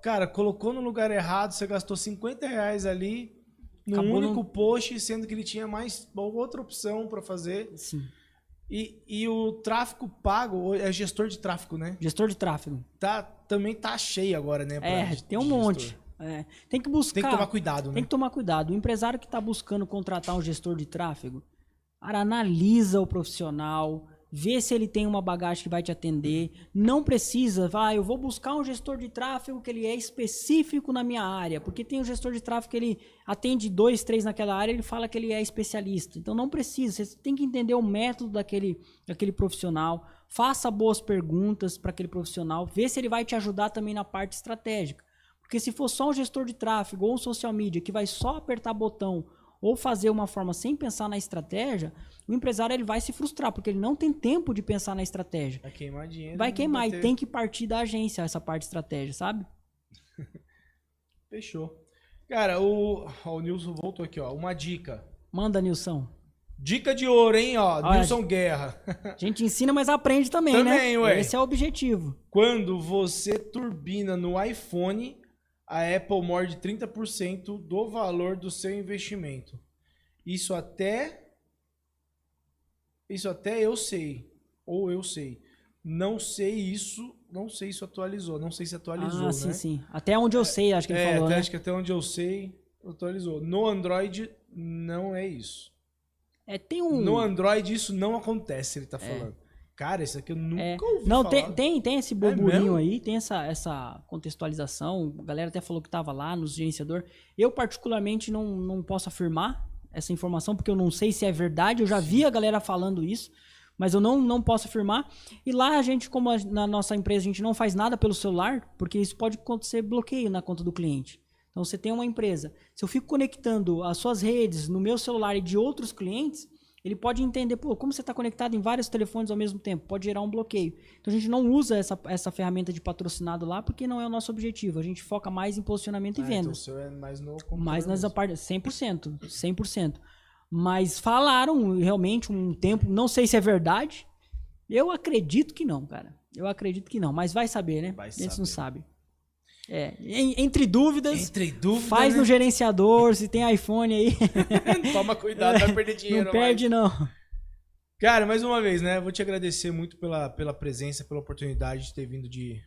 Cara, colocou no lugar errado, você gastou R$50 ali num único post, sendo que ele tinha mais outra opção para fazer. Sim. E o tráfego pago, é gestor de tráfego, né? Gestor de tráfego. Também tá cheio agora, né? Tem um monte. Tem que buscar. Tem que tomar cuidado, né? Tem que tomar cuidado. O empresário que tá buscando contratar um gestor de tráfego, cara, analisa o profissional, vê se ele tem uma bagagem que vai te atender. Não precisa, eu vou buscar um gestor de tráfego que ele é específico na minha área, porque tem um gestor de tráfego que ele atende 2, 3 naquela área, ele fala que ele é especialista. Então não precisa, você tem que entender o método daquele profissional, faça boas perguntas para aquele profissional, vê se ele vai te ajudar também na parte estratégica. Porque se for só um gestor de tráfego ou um social media que vai só apertar botão ou fazer uma forma sem pensar na estratégia, o empresário ele vai se frustrar, porque ele não tem tempo de pensar na estratégia. Vai queimar dinheiro. Vai queimar e tem que partir da agência essa parte de estratégia, sabe? Fechou. Cara, o Nilson voltou aqui, ó. Uma dica. Manda, Nilson. Dica de ouro, hein, ó. Olha, Nilson Guerra. A gente ensina, mas aprende também, né? Também, ué. Esse é o objetivo. Quando você turbina no iPhone, a Apple morde 30% do valor do seu investimento. Isso até eu sei. Ou eu sei. Não sei se atualizou. Não sei se atualizou, sim, né? sim. Até onde eu sei, acho que ele falou, né? Acho que até onde eu sei, atualizou. No Android, não é isso. No Android, isso não acontece, ele tá falando. Cara, isso aqui eu nunca ouvi falar. Tem esse burburinho aí, tem essa contextualização. A galera até falou que tava lá no gerenciador. Eu, particularmente, não posso afirmar essa informação, porque eu não sei se é verdade. Eu já vi a galera falando isso, mas eu não posso afirmar. E lá, a gente, como na nossa empresa, a gente não faz nada pelo celular, porque isso pode acontecer bloqueio na conta do cliente. Então, você tem uma empresa. Se eu fico conectando as suas redes no meu celular e de outros clientes, ele pode entender, como você está conectado em vários telefones ao mesmo tempo, pode gerar um bloqueio. Então a gente não usa essa ferramenta de patrocinado lá, porque não é o nosso objetivo. A gente foca mais em posicionamento e vendas. Então o seu é mais no computador. Mais nessa parte, 100%. Mas falaram realmente um tempo, não sei se é verdade. Eu acredito que não, cara. Mas vai saber, né? A gente não sabe. Entre dúvidas, faz no gerenciador, se tem iPhone aí. Toma cuidado, vai perder dinheiro. Não perde, não. Cara, mais uma vez, né? Vou te agradecer muito pela presença, pela oportunidade de ter vindo de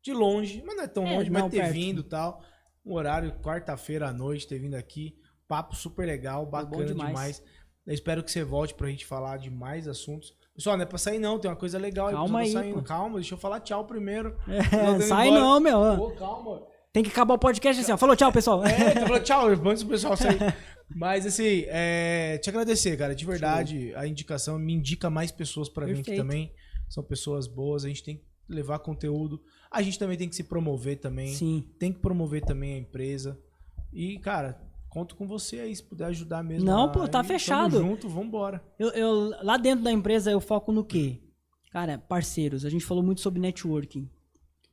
longe. Mas não é tão longe, mas ter vindo e tal. Um horário, quarta-feira à noite, ter vindo aqui. Papo super legal, bacana demais. Eu espero que você volte pra gente falar de mais assuntos. Pessoal, não é pra sair não, tem uma coisa legal calma aí. Saindo. Calma, deixa eu falar tchau primeiro. Sai embora. Não, meu. Pô, calma. Tem que acabar o podcast assim, ó. Falou tchau, pessoal. Tu falou tchau, antes do pessoal sair. Mas assim, te agradecer, cara, de verdade. A indicação me indica mais pessoas pra vir aqui também. São pessoas boas, a gente tem que levar conteúdo. A gente também tem que se promover também. Sim. Tem que promover também a empresa. E, cara, conto com você aí, se puder ajudar mesmo. Não, tá fechado. Tamo junto, vambora. Eu, lá dentro da empresa, eu foco no quê? Cara, parceiros. A gente falou muito sobre networking.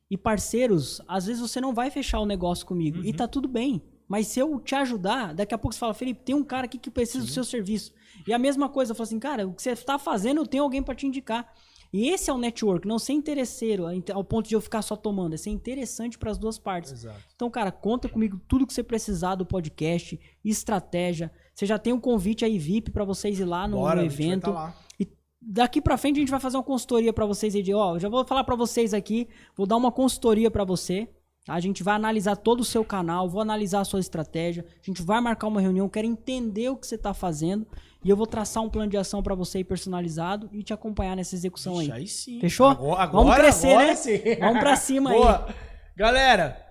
E parceiros, às vezes você não vai fechar o negócio comigo. E tá tudo bem. Mas se eu te ajudar, daqui a pouco você fala, Felipe, tem um cara aqui que precisa do seu serviço. E a mesma coisa, eu falo assim, cara, o que você tá fazendo, eu tenho alguém para te indicar. E esse é o network, não ser interesseiro, ao ponto de eu ficar só tomando. É ser interessante para as duas partes. Exato. Então, cara, conta comigo tudo que você precisar do podcast, estratégia. Você já tem um convite aí VIP para vocês ir lá no evento. Lá. E daqui para frente a gente vai fazer uma consultoria para vocês aí. Eu já vou falar para vocês aqui, vou dar uma consultoria para você. A gente vai analisar todo o seu canal, vou analisar a sua estratégia, a gente vai marcar uma reunião, quero entender o que você está fazendo e eu vou traçar um plano de ação para você aí personalizado e te acompanhar nessa execução aí. Aí sim. Fechou? Vamos crescer, né? Sim. Vamos para cima. Boa. Aí. Galera,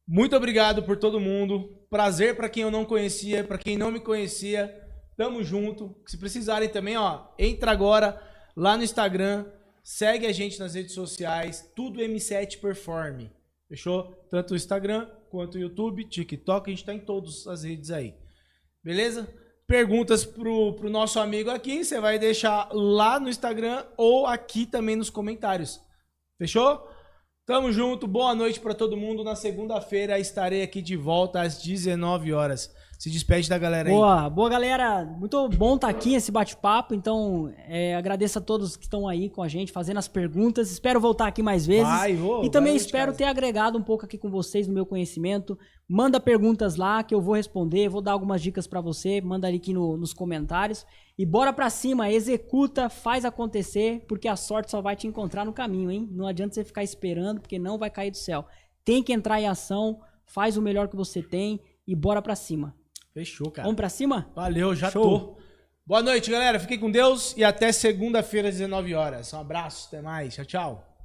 muito obrigado por todo mundo. Prazer para quem eu não conhecia, para quem não me conhecia. Tamo junto. Se precisarem também, entra agora lá no Instagram, segue a gente nas redes sociais, tudo M7 Perform. Fechou? Tanto o Instagram quanto o YouTube, TikTok, a gente tá em todas as redes aí. Beleza? Perguntas pro nosso amigo aqui, você vai deixar lá no Instagram ou aqui também nos comentários. Fechou? Tamo junto, boa noite pra todo mundo. Na segunda-feira estarei aqui de volta às 19 horas. Se despede da galera aí. Boa galera. Muito bom estar aqui esse bate-papo. Então, agradeço a todos que estão aí com a gente, fazendo as perguntas. Espero voltar aqui mais vezes. E também espero ter agregado um pouco aqui com vocês no meu conhecimento. Manda perguntas lá que eu vou responder. Vou dar algumas dicas para você. Manda ali aqui nos comentários. E bora pra cima. Executa, faz acontecer, porque a sorte só vai te encontrar no caminho, hein? Não adianta você ficar esperando, porque não vai cair do céu. Tem que entrar em ação. Faz o melhor que você tem e bora pra cima. Fechou, cara. Vamos pra cima? Valeu, já tô. Boa noite, galera. Fiquem com Deus e até segunda-feira às 19 horas. Um abraço, até mais. Tchau, tchau.